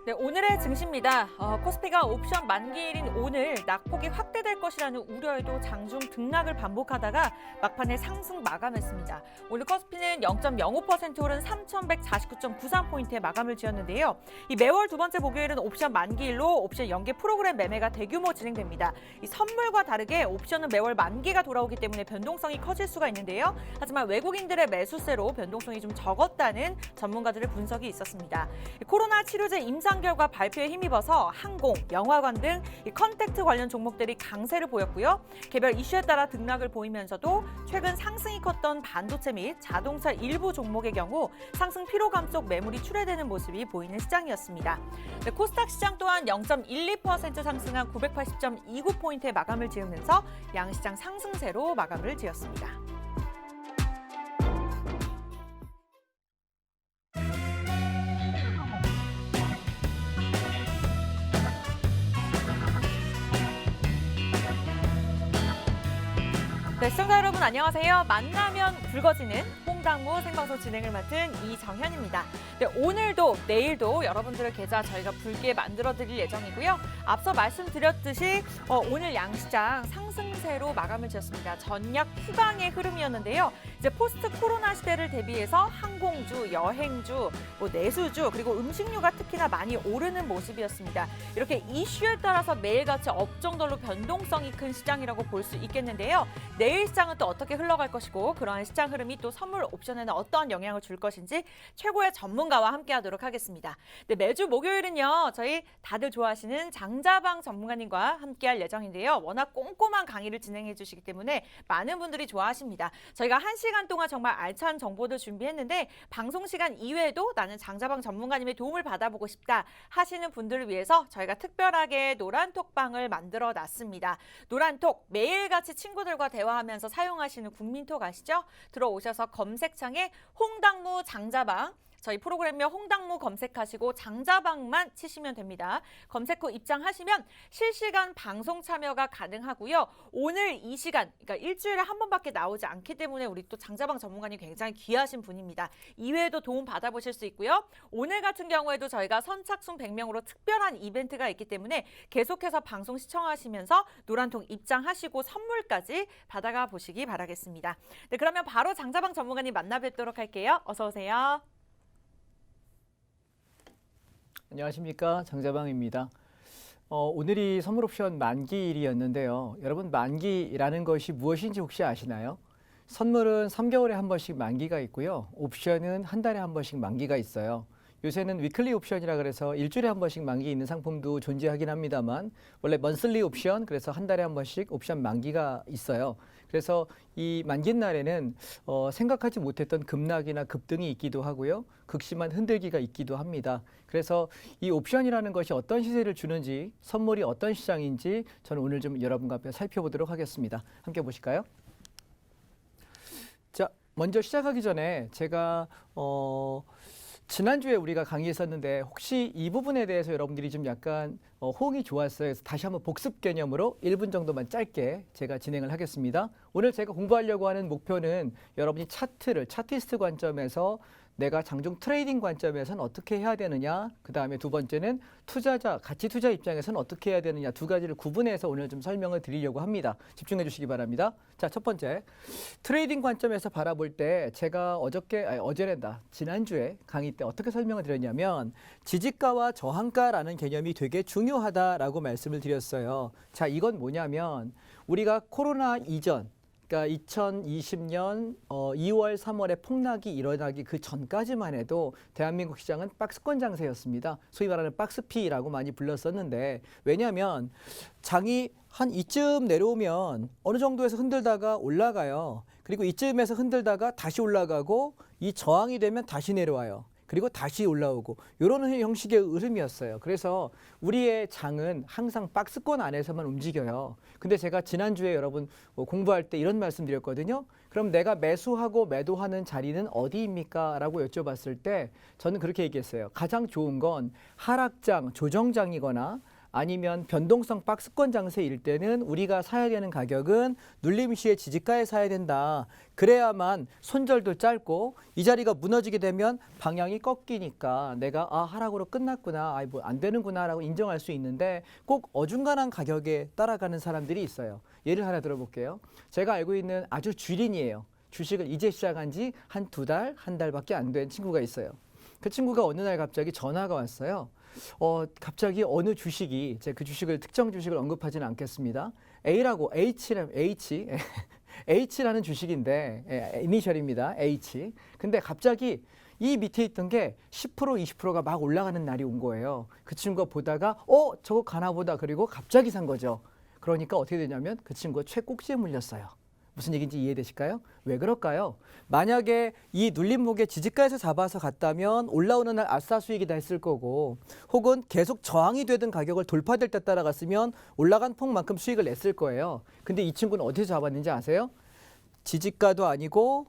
네, 오늘의 증시입니다. 코스피가 옵션 만기일인 오늘 낙폭이 확대될 것이라는 우려에도 장중 등락을 반복하다가 막판에 상승 마감했습니다. 오늘 코스피는 0.05% 오른 3,149.93포인트에 마감을 지었는데요. 이 매월 두 번째 목요일은 옵션 만기일로 옵션 연계 프로그램 매매가 대규모 진행됩니다. 이 선물과 다르게 옵션은 매월 만기가 돌아오기 때문에 변동성이 커질 수가 있는데요. 하지만 외국인들의 매수세로 변동성이 좀 적었다는 전문가들의 분석이 있었습니다. 코로나 치료제 임상 결과 발표에 힘입어서 항공, 영화관 등 컨택트 관련 종목들이 강세를 보였고요. 개별 이슈에 따라 등락을 보이면서도 최근 상승이 컸던 반도체 및 자동차 일부 종목의 경우 상승 피로감 속 매물이 출회되는 모습이 보이는 시장이었습니다. 네, 코스닥 시장 또한 0.12% 상승한 980.29포인트에 마감을 지으면서 양시장 상승세로 마감을 지었습니다. 네, 시청자 여러분 안녕하세요. 만나면 붉어지는 홍당무 생방송 진행을 맡은 이정현입니다. 네, 오늘도 내일도 여러분들의 계좌 저희가 붉게 만들어드릴 예정이고요. 앞서 말씀드렸듯이 오늘 양시장 상승세로 마감을 지었습니다. 전략 후강의 흐름이었는데요. 이제 포스트 코로나 시대를 대비해서 항공주, 여행주, 내수주 그리고 음식료가 특히나 많이 오르는 모습이었습니다. 이렇게 이슈에 따라서 매일같이 업종별로 변동성이 큰 시장이라고 볼 수 있겠는데요. 내일 시장은 또 어떻게 흘러갈 것이고 그러한 시장 흐름이 또 선물 옵션에는 어떤 영향을 줄 것인지 최고의 전문가와 함께하도록 하겠습니다. 네, 매주 목요일은요. 저희 다들 좋아하시는 장자방 전문가님과 함께할 예정인데요. 워낙 꼼꼼한 강의를 진행해 주시기 때문에 많은 분들이 좋아하십니다. 저희가 1시간 동안 정말 알찬 정보도 준비했는데 방송 시간 이외에도 나는 장자방 전문가님의 도움을 받아보고 싶다 하시는 분들을 위해서 저희가 특별하게 노란톡방을 만들어 놨습니다. 노란톡 매일같이 친구들과 대화하면서 사용하시는 국민톡 아시죠? 들어오셔서 검색창에 홍당무 장자방 저희 프로그램명 홍당무 검색하시고 장자방만 치시면 됩니다. 검색 후 입장하시면 실시간 방송 참여가 가능하고요. 오늘 이 시간, 그러니까 일주일에 한 번밖에 나오지 않기 때문에 우리 또 장자방 전문가님 굉장히 귀하신 분입니다. 이외에도 도움 받아보실 수 있고요. 오늘 같은 경우에도 저희가 선착순 100명으로 특별한 이벤트가 있기 때문에 계속해서 방송 시청하시면서 노란통 입장하시고 선물까지 받아가 보시기 바라겠습니다. 네, 그러면 바로 장자방 전문가님 만나 뵙도록 할게요. 어서 오세요. 안녕하십니까, 장자방입니다. 오늘이 선물옵션 만기일이었는데요. 여러분, 만기라는 것이 무엇인지 혹시 아시나요? 선물은 3개월에 한 번씩 만기가 있고요. 옵션은 한 달에 한 번씩 만기가 있어요. 요새는 위클리 옵션이라 그래서 일주일에 한 번씩 만기 있는 상품도 존재하긴 합니다만 원래 먼슬리 옵션, 그래서 한 달에 한 번씩 옵션 만기가 있어요. 그래서 이 만기 날에는 생각하지 못했던 급락이나 급등이 있기도 하고요. 극심한 흔들기가 있기도 합니다. 그래서 이 옵션이라는 것이 어떤 시세를 주는지, 선물이 어떤 시장인지 저는 오늘 좀 여러분과 함께 살펴보도록 하겠습니다. 함께 보실까요? 자, 먼저 시작하기 전에 제가 지난주에 우리가 강의했었는데 혹시 이 부분에 대해서 여러분들이 좀 약간 호응이 좋았어요. 그래서 다시 한번 복습 개념으로 1분 정도만 짧게 제가 진행을 하겠습니다. 오늘 제가 공부하려고 하는 목표는 여러분이 차티스트 관점에서 내가 장중 트레이딩 관점에서는 어떻게 해야 되느냐, 그 다음에 두 번째는 투자자, 가치 투자 입장에서는 어떻게 해야 되느냐, 두 가지를 구분해서 오늘 좀 설명을 드리려고 합니다. 집중해 주시기 바랍니다. 자, 첫 번째, 트레이딩 관점에서 바라볼 때 제가 지난주에 강의 때 어떻게 설명을 드렸냐면 지지가와 저항가라는 개념이 되게 중요하다라고 말씀을 드렸어요. 자, 이건 뭐냐면 우리가 코로나 이전, 그러니까 2020년 2월, 3월에 폭락이 일어나기 그 전까지만 해도 대한민국 시장은 박스권 장세였습니다. 소위 말하는 박스피라고 많이 불렀었는데 왜냐하면 장이 한 이쯤 내려오면 어느 정도에서 흔들다가 올라가요. 그리고 이쯤에서 흔들다가 다시 올라가고 이 저항이 되면 다시 내려와요. 그리고 다시 올라오고 이런 형식의 흐름이었어요. 그래서 우리의 장은 항상 박스권 안에서만 움직여요. 근데 제가 지난주에 여러분 공부할 때 이런 말씀 드렸거든요. 그럼 내가 매수하고 매도하는 자리는 어디입니까? 라고 여쭤봤을 때 저는 그렇게 얘기했어요. 가장 좋은 건 하락장, 조정장이거나 아니면 변동성 박스권 장세일 때는 우리가 사야 되는 가격은 눌림 시에 지지가에 사야 된다. 그래야만 손절도 짧고 이 자리가 무너지게 되면 방향이 꺾이니까 내가 하락으로 끝났구나, 뭐 안 되는구나라고 인정할 수 있는데 꼭 어중간한 가격에 따라가는 사람들이 있어요. 예를 하나 들어볼게요. 제가 알고 있는 아주 주린이에요. 주식을 이제 시작한 지 한 2달, 한 달밖에 안 된 친구가 있어요. 그 친구가 어느 날 갑자기 전화가 왔어요. 갑자기 어느 주식이, 제가 그 주식을 특정 주식을 언급하지는 않겠습니다. H라는 주식인데 이니셜입니다. H. 근데 갑자기 이 밑에 있던 게 10%, 20%가 막 올라가는 날이 온 거예요. 그 친구가 보다가 저거 가나 보다. 그리고 갑자기 산 거죠. 그러니까 어떻게 되냐면 그 친구가 최꼭지에 물렸어요. 무슨 얘기인지 이해되실까요? 왜 그럴까요? 만약에 이 눌림목의 지지가에서 잡아서 갔다면 올라오는 날 아싸 수익이다 했을 거고, 혹은 계속 저항이 되던 가격을 돌파될 때 따라갔으면 올라간 폭만큼 수익을 냈을 거예요. 근데 이 친구는 어디서 잡았는지 아세요? 지지가도 아니고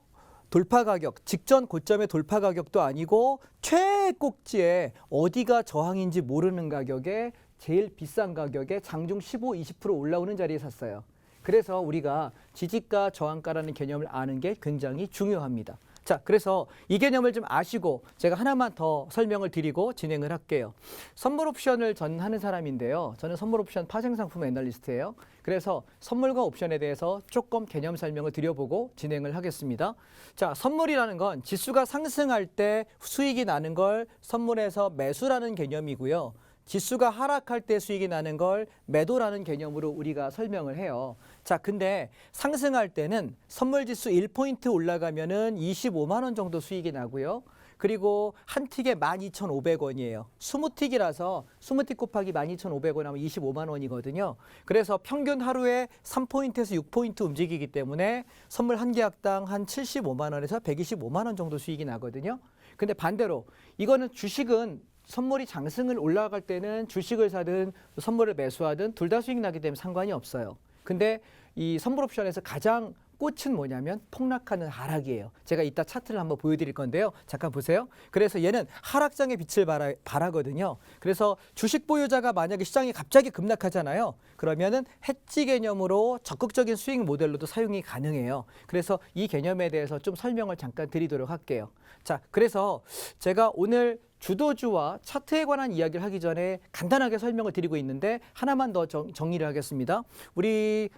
돌파 가격, 직전 고점의 돌파 가격도 아니고 최꼭지에 어디가 저항인지 모르는 가격에 제일 비싼 가격에 장중 15, 20% 올라오는 자리에 샀어요. 그래서 우리가 지지가, 저항가라는 개념을 아는 게 굉장히 중요합니다. 자, 그래서 이 개념을 좀 아시고 제가 하나만 더 설명을 드리고 진행을 할게요. 선물 옵션을 전 하는 사람인데요. 저는 선물 옵션 파생상품 애널리스트예요. 그래서 선물과 옵션에 대해서 조금 개념 설명을 드려보고 진행을 하겠습니다. 자, 선물이라는 건 지수가 상승할 때 수익이 나는 걸 선물에서 매수라는 개념이고요. 지수가 하락할 때 수익이 나는 걸 매도라는 개념으로 우리가 설명을 해요. 자, 근데 상승할 때는 선물 지수 1포인트 올라가면은 25만 원 정도 수익이 나고요. 그리고 한 틱에 12,500원이에요. 20틱이라서 20틱 곱하기 12,500원 하면 25만 원이거든요. 그래서 평균 하루에 3포인트에서 6포인트 움직이기 때문에 선물 한 계약당 한 75만 원에서 125만 원 정도 수익이 나거든요. 근데 반대로 이거는 주식은 선물이 장승을 올라갈 때는 주식을 사든 선물을 매수하든 둘 다 수익 나기 때문에 상관이 없어요. 근데 이 선물 옵션에서 가장 꽃은 뭐냐면 폭락하는 하락이에요. 제가 이따 차트를 한번 보여드릴 건데요. 잠깐 보세요. 그래서 얘는 하락장의 빛을 발하거든요. 그래서 주식 보유자가 만약에 시장이 갑자기 급락하잖아요. 그러면은 해지 개념으로 적극적인 수익 모델로도 사용이 가능해요. 그래서 이 개념에 대해서 좀 설명을 잠깐 드리도록 할게요. 자, 그래서 제가 오늘 주도주와 차트에 관한 이야기를 하기 전에 간단하게 설명을 드리고 있는데 하나만 더 정리를 하겠습니다. 우리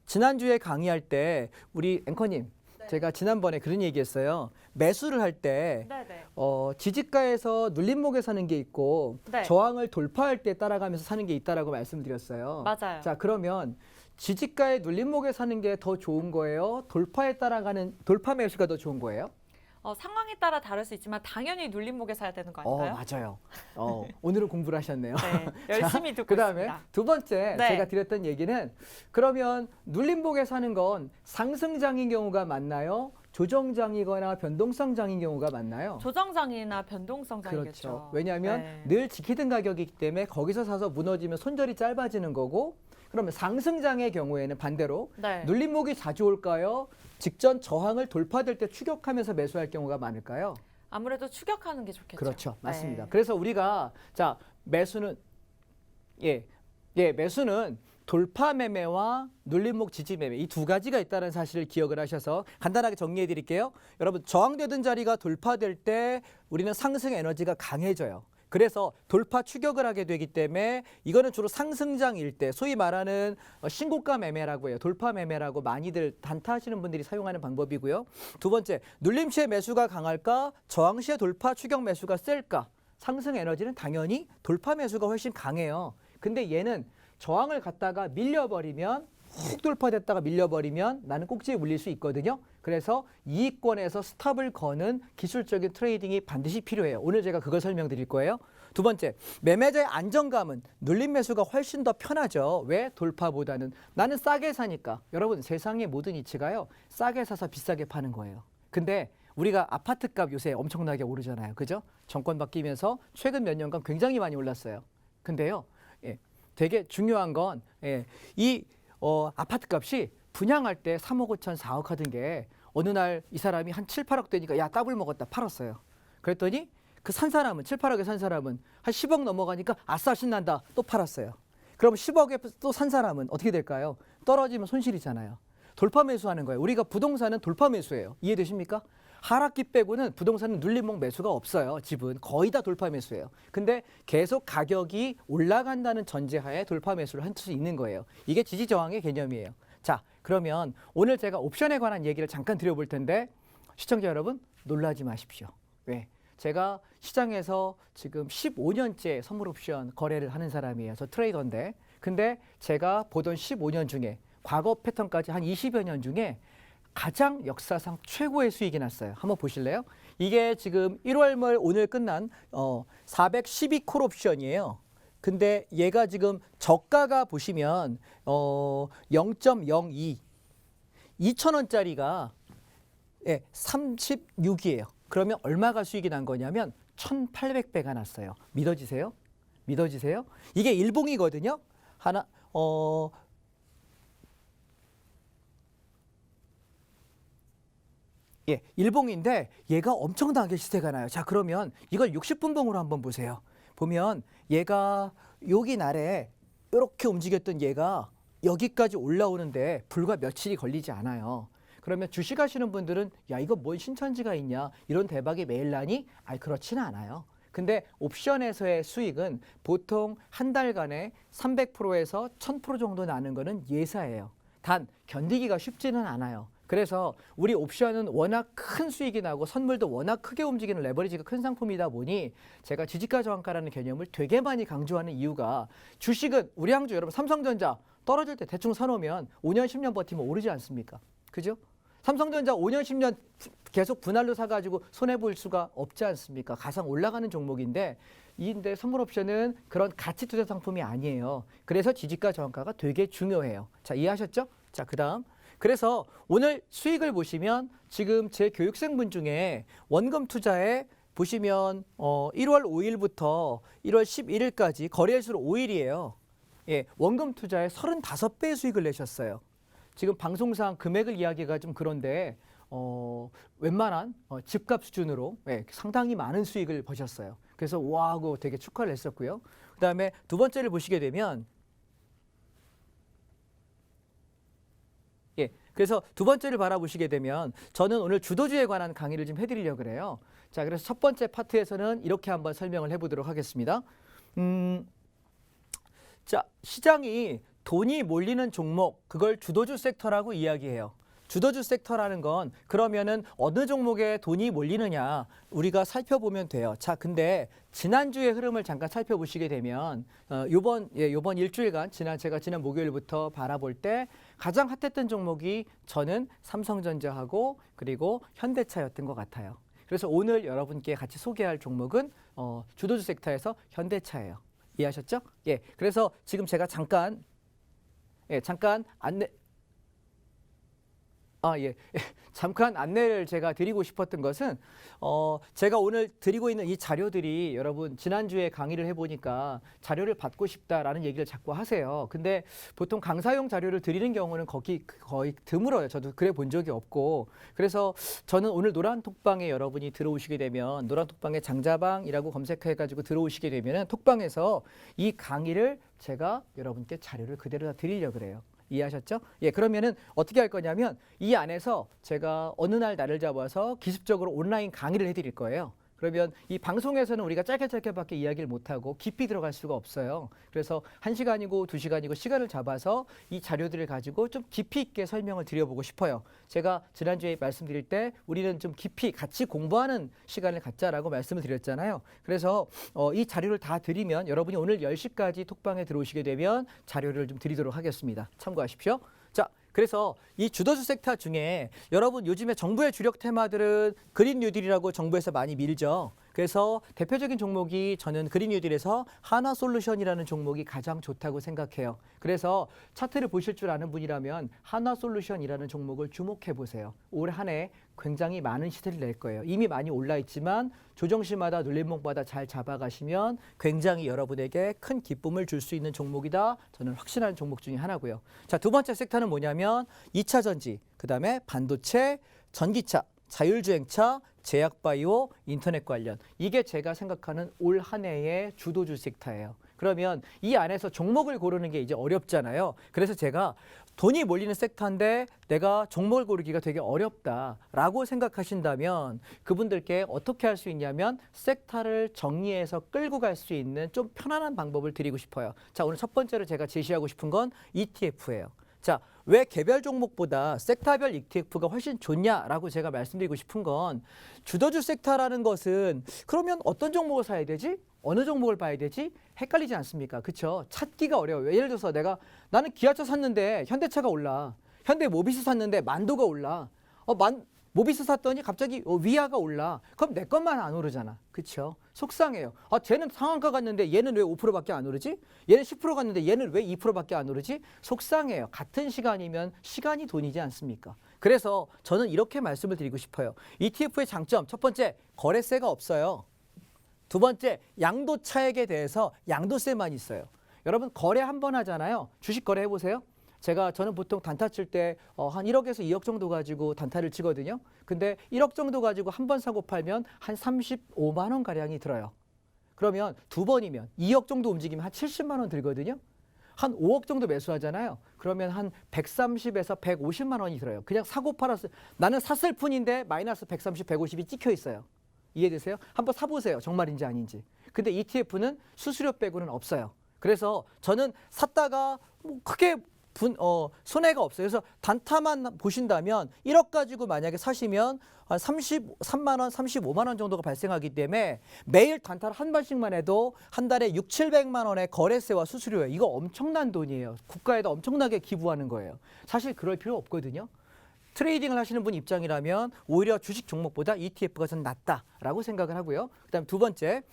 지난주에 강의할 때 우리 앵커님, 네. 제가 지난번에 그런 얘기했어요. 매수를 할 때 지지가에서 눌림목에 사는 게 있고 네. 저항을 돌파할 때 따라가면서 사는 게 있다라고 말씀드렸어요. 맞아요. 자, 그러면 지지가에 눌림목에 사는 게 더 좋은 거예요? 돌파에 따라가는 돌파 매수가 더 좋은 거예요? 상황에 따라 다를 수 있지만 당연히 눌림목에 사야 되는 거 아닌가요? 맞아요. 오늘은 공부를 하셨네요. 네, 열심히 듣고 그다음에 있습니다. 두 번째 네. 제가 드렸던 얘기는 그러면 눌림목에 사는 건 상승장인 경우가 많나요? 조정장이거나 변동성장인 경우가 많나요? 조정장이나 변동성장이겠죠. 그렇죠. 왜냐하면 네. 늘 지키던 가격이기 때문에 거기서 사서 무너지면 손절이 짧아지는 거고, 그러면 상승장의 경우에는 반대로 네. 눌림목이 자주 올까요? 직전 저항을 돌파될 때 추격하면서 매수할 경우가 많을까요? 아무래도 추격하는 게 좋겠죠. 그렇죠. 맞습니다. 네. 그래서 우리가 자, 매수는 매수는 돌파 매매와 눌림목 지지 매매 이 두 가지가 있다는 사실을 기억을 하셔서 간단하게 정리해 드릴게요. 여러분, 저항되던 자리가 돌파될 때 우리는 상승 에너지가 강해져요. 그래서 돌파 추격을 하게 되기 때문에 이거는 주로 상승장일 때 소위 말하는 신고가 매매라고 해요. 돌파 매매라고 많이들 단타하시는 분들이 사용하는 방법이고요. 두 번째, 눌림 시에 매수가 강할까? 저항 시에 돌파 추격 매수가 셀까? 상승 에너지는 당연히 돌파 매수가 훨씬 강해요. 근데 얘는 저항을 갖다가 밀려버리면 훅 돌파됐다가 밀려버리면 나는 꼭지에 물릴 수 있거든요. 그래서 이익권에서 스탑을 거는 기술적인 트레이딩이 반드시 필요해요. 오늘 제가 그걸 설명드릴 거예요. 두 번째, 매매자의 안정감은 눌림 매수가 훨씬 더 편하죠. 왜? 돌파보다는. 나는 싸게 사니까. 여러분, 세상의 모든 이치가요, 싸게 사서 비싸게 파는 거예요. 근데 우리가 아파트값 요새 엄청나게 오르잖아요. 그죠? 정권 바뀌면서 최근 몇 년간 굉장히 많이 올랐어요. 근데요, 되게 중요한 건 이 아파트 값이 분양할 때 3억 5천, 4억 하던 게 어느 날 이 사람이 한 7, 8억 되니까 야, 더블 먹었다 팔았어요. 그랬더니 그 산 사람은 7, 8억에 산 사람은 한 10억 넘어가니까 아싸 신난다. 또 팔았어요. 그럼 10억에 또 산 사람은 어떻게 될까요? 떨어지면 손실이잖아요. 돌파 매수하는 거예요. 우리가 부동산은 돌파 매수예요. 이해되십니까? 하락기 빼고는 부동산은 눌림목 매수가 없어요. 집은 거의 다 돌파 매수예요. 근데 계속 가격이 올라간다는 전제하에 돌파 매수를 할 수 있는 거예요. 이게 지지 저항의 개념이에요. 자, 그러면 오늘 제가 옵션에 관한 얘기를 잠깐 드려볼 텐데 시청자 여러분 놀라지 마십시오. 왜? 제가 시장에서 지금 15년째 선물 옵션 거래를 하는 사람이에요. 저 트레이더인데. 근데 제가 보던 15년 중에 과거 패턴까지 한 20여 년 중에 가장 역사상 최고의 수익이 났어요. 한번 보실래요? 이게 지금 1월 말 오늘 끝난 412콜 옵션이에요. 근데 얘가 지금 저가가 보시면 0.02 2,000원짜리가 36이에요. 그러면 얼마가 수익이 난 거냐면 1,800배가 났어요. 믿어지세요? 믿어지세요? 이게 일봉이거든요. 하나 일봉인데 얘가 엄청나게 시세가 나요. 자, 그러면 이걸 60분봉으로 한번 보세요. 보면 얘가 여기 날에 이렇게 움직였던 얘가 여기까지 올라오는데 불과 며칠이 걸리지 않아요. 그러면 주식 하시는 분들은 야, 이거 뭔 신천지가 있냐, 이런 대박이 매일 나니? 그렇지는 않아요. 근데 옵션에서의 수익은 보통 한 달간에 300%에서 1000% 정도 나는 거는 예사예요. 단 견디기가 쉽지는 않아요. 그래서 우리 옵션은 워낙 큰 수익이 나고 선물도 워낙 크게 움직이는 레버리지가 큰 상품이다 보니 제가 지지가 저항가라는 개념을 되게 많이 강조하는 이유가, 주식은 우리 항주 여러분 삼성전자 떨어질 때 대충 사놓으면 5년 10년 버티면 오르지 않습니까? 그죠? 삼성전자 5년 10년 계속 분할로 사가지고 손해볼 수가 없지 않습니까? 가상 올라가는 종목인데, 이인데 선물 옵션은 그런 가치 투자 상품이 아니에요. 그래서 지지가 저항가가 되게 중요해요. 자, 이해하셨죠? 자, 그다음 그래서 오늘 수익을 보시면 지금 제 교육생분 중에 원금 투자에 보시면 1월 5일부터 1월 11일까지 거래일수로 5일이에요. 원금 투자에 35배의 수익을 내셨어요. 지금 방송상 금액을 이야기가 좀 그런데 웬만한 집값 수준으로 상당히 많은 수익을 버셨어요. 그래서 와 하고 되게 축하를 했었고요. 그다음에 두 번째를 보시게 되면 그래서 두 번째를 바라보시게 되면 저는 오늘 주도주에 관한 강의를 좀 해드리려고 그래요. 자, 그래서 첫 번째 파트에서는 이렇게 한번 설명을 해보도록 하겠습니다. 자, 시장이 돈이 몰리는 종목, 그걸 주도주 섹터라고 이야기해요. 주도주 섹터라는 건 그러면은 어느 종목에 돈이 몰리느냐 우리가 살펴보면 돼요. 자, 근데 지난주의 흐름을 잠깐 살펴보시게 되면 요번 일주일간 제가 지난 목요일부터 바라볼 때 가장 핫했던 종목이 저는 삼성전자하고 그리고 현대차였던 것 같아요. 그래서 오늘 여러분께 같이 소개할 종목은 주도주 섹터에서 현대차예요. 이해하셨죠? 그래서 지금 제가 잠깐 잠깐 안내를 제가 드리고 싶었던 것은 제가 오늘 드리고 있는 이 자료들이 여러분 지난주에 강의를 해보니까 자료를 받고 싶다라는 얘기를 자꾸 하세요. 근데 보통 강사용 자료를 드리는 경우는 거의 드물어요. 저도 그래 본 적이 없고. 그래서 저는 오늘 노란톡방에 여러분이 들어오시게 되면 노란톡방에 장자방이라고 검색해가지고 들어오시게 되면 톡방에서 이 강의를 제가 여러분께 자료를 그대로 다 드리려고 그래요. 이해하셨죠? 그러면은 어떻게 할 거냐면 이 안에서 제가 어느 날 날을 잡아서 기습적으로 온라인 강의를 해드릴 거예요. 그러면 이 방송에서는 우리가 짧게밖에 이야기를 못하고 깊이 들어갈 수가 없어요. 그래서 1시간이고 2시간이고 시간을 잡아서 이 자료들을 가지고 좀 깊이 있게 설명을 드려보고 싶어요. 제가 지난주에 말씀드릴 때 우리는 좀 깊이 같이 공부하는 시간을 갖자라고 말씀을 드렸잖아요. 그래서 이 자료를 다 드리면 여러분이 오늘 10시까지 톡방에 들어오시게 되면 자료를 좀 드리도록 하겠습니다. 참고하십시오. 자, 그래서 이 주도주 섹터 중에 여러분 요즘에 정부의 주력 테마들은 그린 뉴딜이라고 정부에서 많이 밀죠. 그래서 대표적인 종목이 저는 그린 뉴딜에서 한화솔루션이라는 종목이 가장 좋다고 생각해요. 그래서 차트를 보실 줄 아는 분이라면 한화솔루션이라는 종목을 주목해 보세요. 올 한 해 굉장히 많은 시세를 낼 거예요. 이미 많이 올라 있지만 조정시마다 눌림목마다 잘 잡아가시면 굉장히 여러분에게 큰 기쁨을 줄 수 있는 종목이다. 저는 확신하는 종목 중에 하나고요. 자, 두 번째 섹터는 뭐냐면 2차 전지, 그다음에 반도체, 전기차. 자율주행차, 제약바이오, 인터넷 관련. 이게 제가 생각하는 올 한 해의 주도주 섹터예요. 그러면 이 안에서 종목을 고르는 게 이제 어렵잖아요. 그래서 제가 돈이 몰리는 섹터인데 내가 종목을 고르기가 되게 어렵다라고 생각하신다면 그분들께 어떻게 할 수 있냐면 섹터를 정리해서 끌고 갈 수 있는 좀 편안한 방법을 드리고 싶어요. 자, 오늘 첫 번째로 제가 제시하고 싶은 건 ETF예요. 자, 왜 개별 종목보다 섹터별 ETF가 훨씬 좋냐라고 제가 말씀드리고 싶은 건 주도주 섹터라는 것은 그러면 어떤 종목을 사야 되지? 어느 종목을 봐야 되지? 헷갈리지 않습니까? 그렇죠? 찾기가 어려워요. 예를 들어서 나는 기아차 샀는데 현대차가 올라. 현대 모비스 샀는데 만도가 올라. 모비스 샀더니 갑자기 위아가 올라. 그럼 내 것만 안 오르잖아. 그렇죠? 속상해요. 쟤는 상한가 갔는데 얘는 왜 5%밖에 안 오르지? 얘는 10% 갔는데 얘는 왜 2%밖에 안 오르지? 속상해요. 같은 시간이면 시간이 돈이지 않습니까? 그래서 저는 이렇게 말씀을 드리고 싶어요. ETF의 장점, 첫 번째, 거래세가 없어요. 두 번째, 양도 차익에 대해서 양도세만 있어요. 여러분 거래 한 번 하잖아요. 주식 거래 해보세요. 저는 보통 단타 칠 때 한 1억에서 2억 정도 가지고 단타를 치거든요. 근데 1억 정도 가지고 한 번 사고 팔면 한 35만 원 가량이 들어요. 그러면 두 번이면 2억 정도 움직이면 한 70만 원 들거든요. 한 5억 정도 매수하잖아요. 그러면 한 130에서 150만 원이 들어요. 그냥 사고 팔았어요. 나는 샀을 뿐인데 마이너스 130, 150이 찍혀 있어요. 이해되세요? 한번 사보세요. 정말인지 아닌지. 근데 ETF는 수수료 빼고는 없어요. 그래서 저는 샀다가 뭐 크게 손해가 없어요. 그래서 단타만 보신다면 1억 가지고 만약에 사시면 한 33만 원, 35만 원 정도가 발생하기 때문에 매일 단타를 한 번씩만 해도 한 달에 6, 700만 원의 거래세와 수수료예요. 이거 엄청난 돈이에요. 국가에다 엄청나게 기부하는 거예요. 사실 그럴 필요 없거든요. 트레이딩을 하시는 분 입장이라면 오히려 주식 종목보다 ETF가 좀 낫다라고 생각을 하고요. 그다음 두 번째,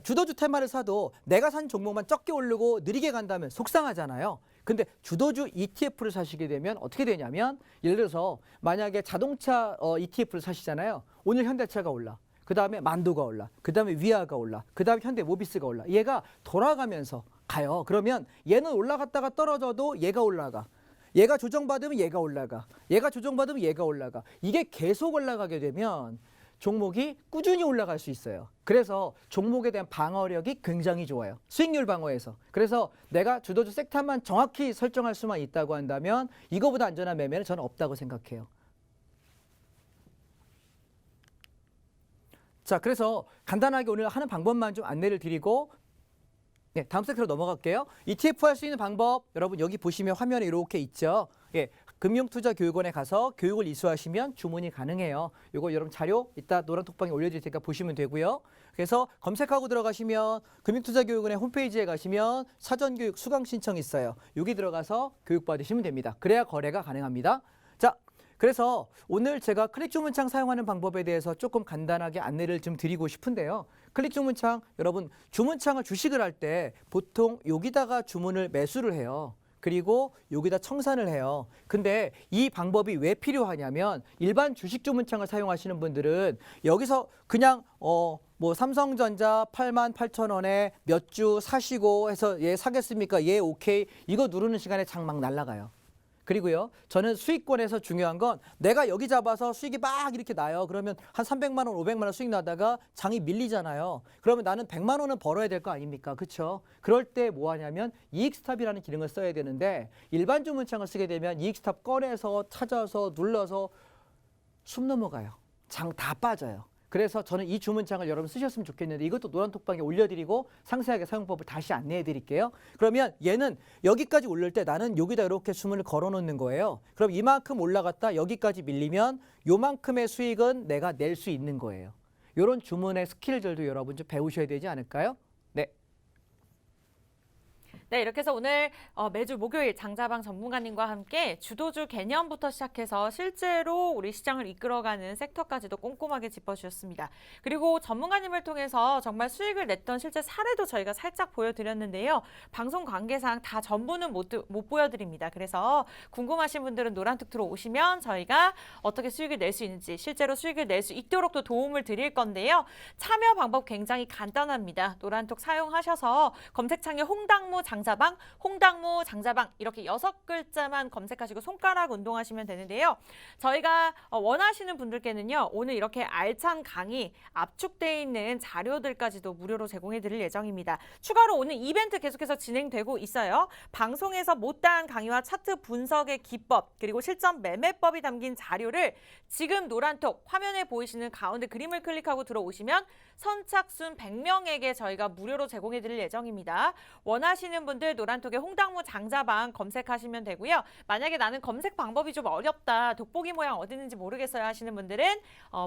주도주 테마를 사도 내가 산 종목만 적게 오르고 느리게 간다면 속상하잖아요. 근데 주도주 ETF를 사시게 되면 어떻게 되냐면 예를 들어서 만약에 자동차 ETF를 사시잖아요. 오늘 현대차가 올라. 그 다음에 만도가 올라. 그 다음에 위아가 올라. 그 다음에 현대 모비스가 올라. 얘가 돌아가면서 가요. 그러면 얘는 올라갔다가 떨어져도 얘가 올라가. 얘가 조정받으면 얘가 올라가. 얘가 조정받으면 얘가 올라가. 이게 계속 올라가게 되면 종목이 꾸준히 올라갈 수 있어요. 그래서 종목에 대한 방어력이 굉장히 좋아요. 수익률 방어에서. 그래서 내가 주도주 섹터만 정확히 설정할 수만 있다고 한다면 이거보다 안전한 매매는 저는 없다고 생각해요. 자, 그래서 간단하게 오늘 하는 방법만 좀 안내를 드리고 네, 다음 섹터로 넘어갈게요. ETF 할 수 있는 방법 여러분 여기 보시면 화면에 이렇게 있죠. 예, 금융투자교육원에 가서 교육을 이수하시면 주문이 가능해요. 이거 여러분 자료 이따 노란 톡방에 올려드릴 테니까 보시면 되고요. 그래서 검색하고 들어가시면 금융투자교육원의 홈페이지에 가시면 사전교육 수강 신청 있어요. 여기 들어가서 교육받으시면 됩니다. 그래야 거래가 가능합니다. 자, 그래서 오늘 제가 클릭 주문창 사용하는 방법에 대해서 조금 간단하게 안내를 좀 드리고 싶은데요. 클릭 주문창, 여러분 주문창을 주식을 할 때 보통 여기다가 주문을 매수를 해요. 그리고 여기다 청산을 해요. 근데 이 방법이 왜 필요하냐면 일반 주식 주문창을 사용하시는 분들은 여기서 그냥 뭐 삼성전자 88,000원에 몇 주 사시고 해서 얘 사겠습니까? 얘 오케이. 이거 누르는 시간에 장 막 날아가요. 그리고요, 저는 수익권에서 중요한 건 내가 여기 잡아서 수익이 막 이렇게 나요. 그러면 한 300만 원, 500만 원 수익 나다가 장이 밀리잖아요. 그러면 나는 100만 원은 벌어야 될 거 아닙니까? 그렇죠? 그럴 때 뭐 하냐면 이익스탑이라는 기능을 써야 되는데 일반 주문창을 쓰게 되면 이익스탑 꺼내서 찾아서 눌러서 숨 넘어가요. 장 다 빠져요. 그래서 저는 이 주문창을 여러분 쓰셨으면 좋겠는데 이것도 노란톡방에 올려드리고 상세하게 사용법을 다시 안내해 드릴게요. 그러면 얘는 여기까지 올릴 때 나는 여기다 이렇게 주문을 걸어 놓는 거예요. 그럼 이만큼 올라갔다 여기까지 밀리면 요만큼의 수익은 내가 낼 수 있는 거예요. 이런 주문의 스킬들도 여러분 좀 배우셔야 되지 않을까요? 네. 네, 이렇게 해서 오늘 매주 목요일 장자방 전문가님과 함께 주도주 개념부터 시작해서 실제로 우리 시장을 이끌어가는 섹터까지도 꼼꼼하게 짚어주셨습니다. 그리고 전문가님을 통해서 정말 수익을 냈던 실제 사례도 저희가 살짝 보여드렸는데요. 방송 관계상 다 전부는 못 보여드립니다. 그래서 궁금하신 분들은 노란톡 들어오시면 저희가 어떻게 수익을 낼 수 있는지 실제로 수익을 낼 수 있도록 또 도움을 드릴 건데요. 참여 방법 굉장히 간단합니다. 노란톡 사용하셔서 검색창에 홍당무 장 장자방, 홍당무 장자방 이렇게 6글자만 검색하시고 손가락 운동하시면 되는데요. 저희가 원하시는 분들께는요. 오늘 이렇게 알찬 강의, 압축되어 있는 자료들까지도 무료로 제공해 드릴 예정입니다. 추가로 오늘 이벤트 계속해서 진행되고 있어요. 방송에서 못다한 강의와 차트 분석의 기법, 그리고 실전 매매법이 담긴 자료를 지금 노란톡 화면에 보이시는 가운데 그림을 클릭하고 들어오시면 선착순 100명에게 저희가 무료로 제공해 드릴 예정입니다. 원하시는 분들 노란톡에 홍당무 장자방 검색하시면 되고요. 만약에 나는 검색 방법이 좀 어렵다, 돋보기 모양 어디 있는지 모르겠어요 하시는 분들은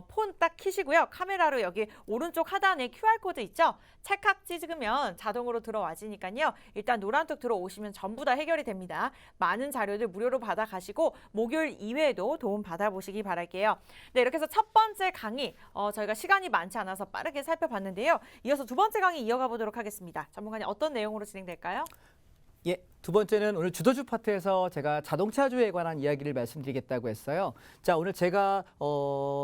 폰 딱 켜시고요. 카메라로 여기 오른쪽 하단에 QR코드 있죠? 찰칵 찍으면 자동으로 들어와지니까요. 일단 노란톡 들어오시면 전부 다 해결이 됩니다. 많은 자료들 무료로 받아가시고 목요일 이외에도 도움 받아보시기 바랄게요. 네, 이렇게 해서 첫 번째 강의 저희가 시간이 많지 않아서 빠르게 살펴봤는데요. 이어서 두 번째 강의 이어가 보도록 하겠습니다. 전문가님 어떤 내용으로 진행될까요? 예, 두 번째는 오늘 주도주 파트에서 제가 자동차주에 관한 이야기를 말씀드리겠다고 했어요. 자, 오늘 제가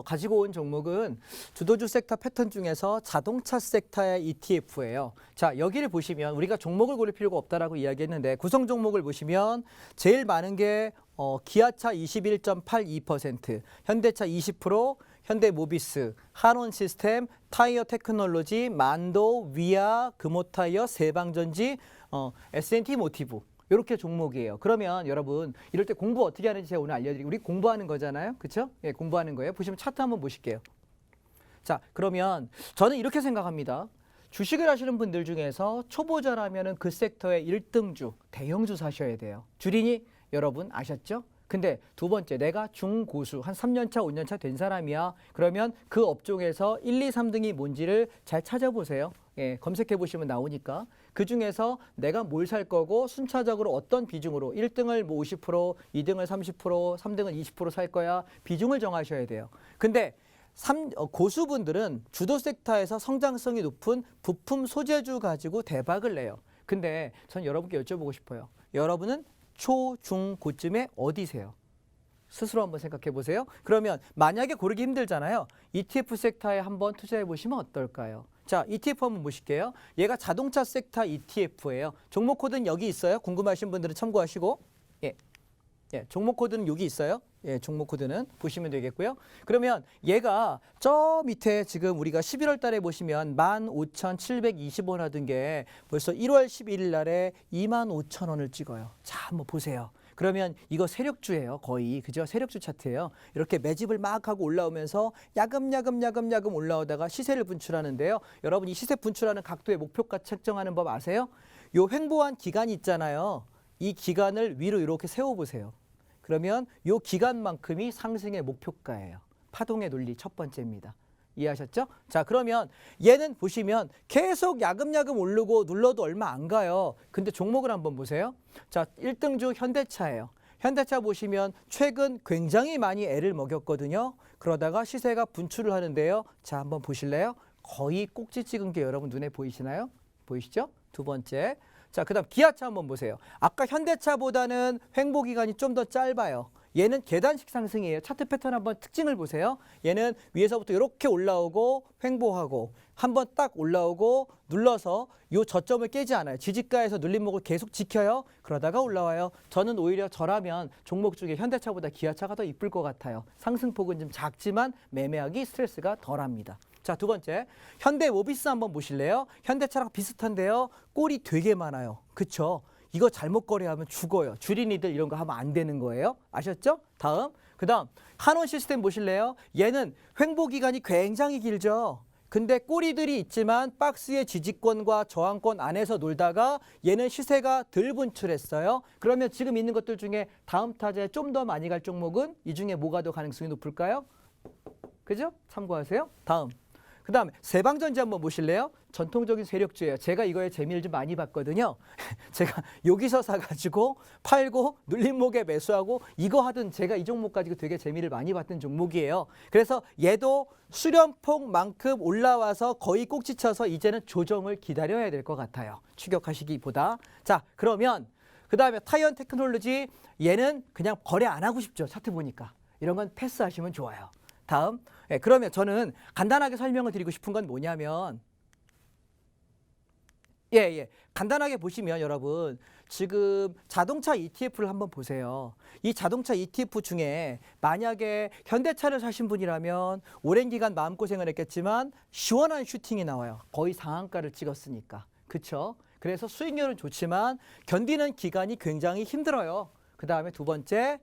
가지고 온 종목은 주도주 섹터 패턴 중에서 자동차 섹터의 ETF예요. 자, 여기를 보시면 우리가 종목을 고를 필요가 없다라고 이야기했는데 구성 종목을 보시면 제일 많은 게 기아차 21.82%, 현대차 20%, 현대모비스, 한원시스템, 타이어 테크놀로지, 만도, 위아, 금호타이어, 세방전지, S&T 모티브 이렇게 종목이에요. 그러면 여러분 이럴 때 공부 어떻게 하는지 제가 오늘 알려드리고 우리 공부하는 거잖아요. 그렇죠? 예, 공부하는 거예요. 보시면 차트 한번 보실게요. 자, 그러면 저는 이렇게 생각합니다. 주식을 하시는 분들 중에서 초보자라면 그 섹터의 1등주, 대형주 사셔야 돼요. 주린이 여러분 아셨죠? 근데 두 번째, 내가 중고수, 한 3년차, 5년차 된 사람이야. 그러면 그 업종에서 1, 2, 3등이 뭔지를 잘 찾아보세요. 예, 검색해 보시면 나오니까. 그중에서 내가 뭘 살 거고 순차적으로 어떤 비중으로 1등을 뭐 50%, 2등을 30%, 3등을 20%살 거야. 비중을 정하셔야 돼요. 근데 고수분들은 주도 섹터에서 성장성이 높은 부품 소재주 가지고 대박을 내요. 근데 전 여러분께 여쭤보고 싶어요. 여러분은 초, 중, 고쯤에 어디세요? 스스로 한번 생각해 보세요. 그러면 만약에 고르기 힘들잖아요. ETF 섹터에 한번 투자해 보시면 어떨까요? 자, ETF 한번 보실게요. 얘가 자동차 섹터 ETF예요. 종목 코드는 여기 있어요. 궁금하신 분들은 참고하시고. 예. 예, 종목 코드는 여기 있어요. 예, 종목 코드는 보시면 되겠고요. 그러면 얘가 저 밑에 지금 우리가 11월 달에 보시면 15,720원 하던 게 벌써 1월 11일 날에 25,000원을 찍어요. 자, 한번 보세요. 그러면 이거 세력주예요. 거의. 그죠? 세력주 차트예요. 이렇게 매집을 막 하고 올라오면서 야금야금 올라오다가 시세를 분출하는데요. 여러분 이 시세 분출하는 각도의 목표가 책정하는 법 아세요? 요 횡보한 기간이 있잖아요. 이 기간을 위로 이렇게 세워보세요. 그러면 이 기간만큼이 상승의 목표가예요. 파동의 논리 첫 번째입니다. 이해하셨죠? 자, 그러면 얘는 보시면 계속 야금야금 오르고 눌러도 얼마 안 가요. 근데 종목을 한번 보세요. 자, 1등주 현대차예요. 현대차 보시면 최근 굉장히 많이 애를 먹였거든요. 그러다가 시세가 분출을 하는데요. 자, 한번 보실래요? 거의 꼭지 찍은 게 여러분 눈에 보이시나요? 보이시죠? 두 번째. 자, 그다음 기아차 한번 보세요. 아까 현대차보다는 횡보 기간이 좀 더 짧아요. 얘는 계단식 상승이에요. 차트 패턴 한번 특징을 보세요. 얘는 위에서부터 이렇게 올라오고 횡보하고 한번 딱 올라오고 눌러서 요 저점을 깨지 않아요. 지지가에서 눌림목을 계속 지켜요. 그러다가 올라와요. 저는 오히려 저라면 종목 중에 현대차보다 기아차가 더 이쁠 것 같아요. 상승폭은 좀 작지만 매매하기 스트레스가 덜합니다. 자, 두 번째, 현대모비스 한번 보실래요? 현대차랑 비슷한데요. 꼴이 되게 많아요. 그쵸? 이거 잘못 거래하면 죽어요. 주린이들 이런 거 하면 안 되는 거예요. 아셨죠? 다음, 그다음 한원시스템 보실래요? 얘는 횡보 기간이 굉장히 길죠. 근데 꼬리들이 있지만 박스의 지지권과 저항권 안에서 놀다가 얘는 시세가 덜 분출했어요. 그러면 지금 있는 것들 중에 다음 타자에 좀 더 많이 갈 종목은 이 중에 뭐가 더 가능성이 높을까요? 그죠? 참고하세요. 다음. 그 다음에 세방전지 한번 보실래요? 전통적인 세력주예요. 제가 이거에 재미를 좀 많이 봤거든요. 제가 여기서 사가지고 팔고 눌림목에 매수하고 이거 하던 제가 이 종목 가지고 되게 재미를 많이 봤던 종목이에요. 그래서 얘도 수렴폭만큼 올라와서 거의 꼭지 쳐서 이제는 조정을 기다려야 될 것 같아요. 추격하시기보다. 자, 그러면 그 다음에 타이어 테크놀로지 얘는 그냥 거래 안 하고 싶죠. 차트 보니까. 이런 건 패스하시면 좋아요. 다음. 네, 그러면 저는 간단하게 설명을 드리고 싶은 건 뭐냐면 예, 예. 간단하게 보시면 여러분 지금 자동차 ETF를 한번 보세요. 이 자동차 ETF 중에 만약에 현대차를 사신 분이라면 오랜 기간 마음고생을 했겠지만 시원한 슈팅이 나와요. 거의 상한가를 찍었으니까. 그렇죠? 그래서 수익률은 좋지만 견디는 기간이 굉장히 힘들어요. 그 다음에 두 번째,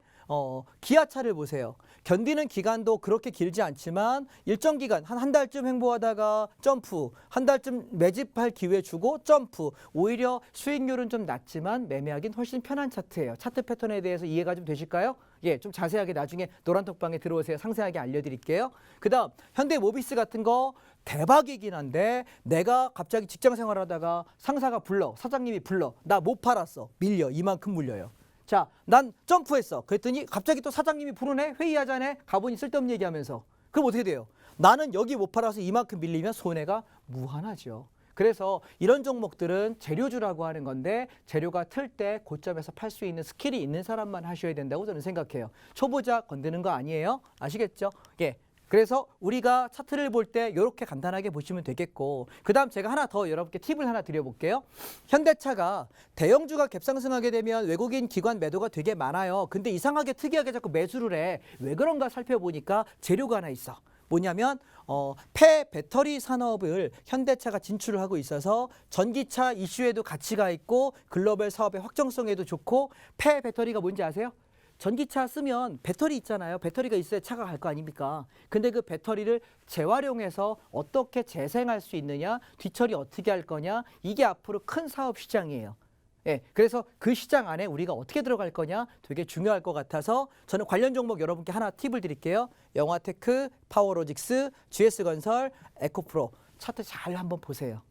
기아차를 보세요. 견디는 기간도 그렇게 길지 않지만 일정 기간 한 달쯤 횡보하다가 점프, 한 달쯤 매집할 기회 주고 점프. 오히려 수익률은 좀 낮지만 매매하기는 훨씬 편한 차트예요. 차트 패턴에 대해서 이해가 좀 되실까요? 예, 좀 자세하게 나중에 노란톡방에 들어오세요. 상세하게 알려드릴게요. 그다음 현대모비스 같은 거 대박이긴 한데 내가 갑자기 직장 생활하다가 상사가 불러, 사장님이 불러, 나 못 팔았어, 밀려, 이만큼 물려요. 자, 난 점프했어. 그랬더니 갑자기 또 사장님이 부르네, 회의하자네, 가보니 쓸데없는 얘기하면서. 그럼 어떻게 돼요? 나는 여기 못 팔아서 이만큼 밀리면 손해가 무한하죠. 그래서 이런 종목들은 재료주라고 하는 건데 재료가 틀 때 고점에서 팔 수 있는 스킬이 있는 사람만 하셔야 된다고 저는 생각해요. 초보자 건드는 거 아니에요. 아시겠죠? 예. 그래서 우리가 차트를 볼 때 이렇게 간단하게 보시면 되겠고, 그 다음 제가 하나 더 여러분께 팁을 하나 드려볼게요. 현대차가 대형주가 갭상승하게 되면 외국인 기관 매도가 되게 많아요. 근데 이상하게 특이하게 자꾸 매수를 해. 왜 그런가 살펴보니까 재료가 하나 있어. 뭐냐면 폐배터리 산업을 현대차가 진출을 하고 있어서 전기차 이슈에도 가치가 있고 글로벌 사업의 확정성에도 좋고, 폐배터리가 뭔지 아세요? 전기차 쓰면 배터리 있잖아요. 배터리가 있어야 차가 갈 거 아닙니까? 근데 그 배터리를 재활용해서 어떻게 재생할 수 있느냐, 뒤처리 어떻게 할 거냐, 이게 앞으로 큰 사업 시장이에요. 예, 그래서 그 시장 안에 우리가 어떻게 들어갈 거냐 되게 중요할 것 같아서 저는 관련 종목 여러분께 하나 팁을 드릴게요. 영화테크, 파워로직스, GS건설, 에코프로 차트 잘 한번 보세요.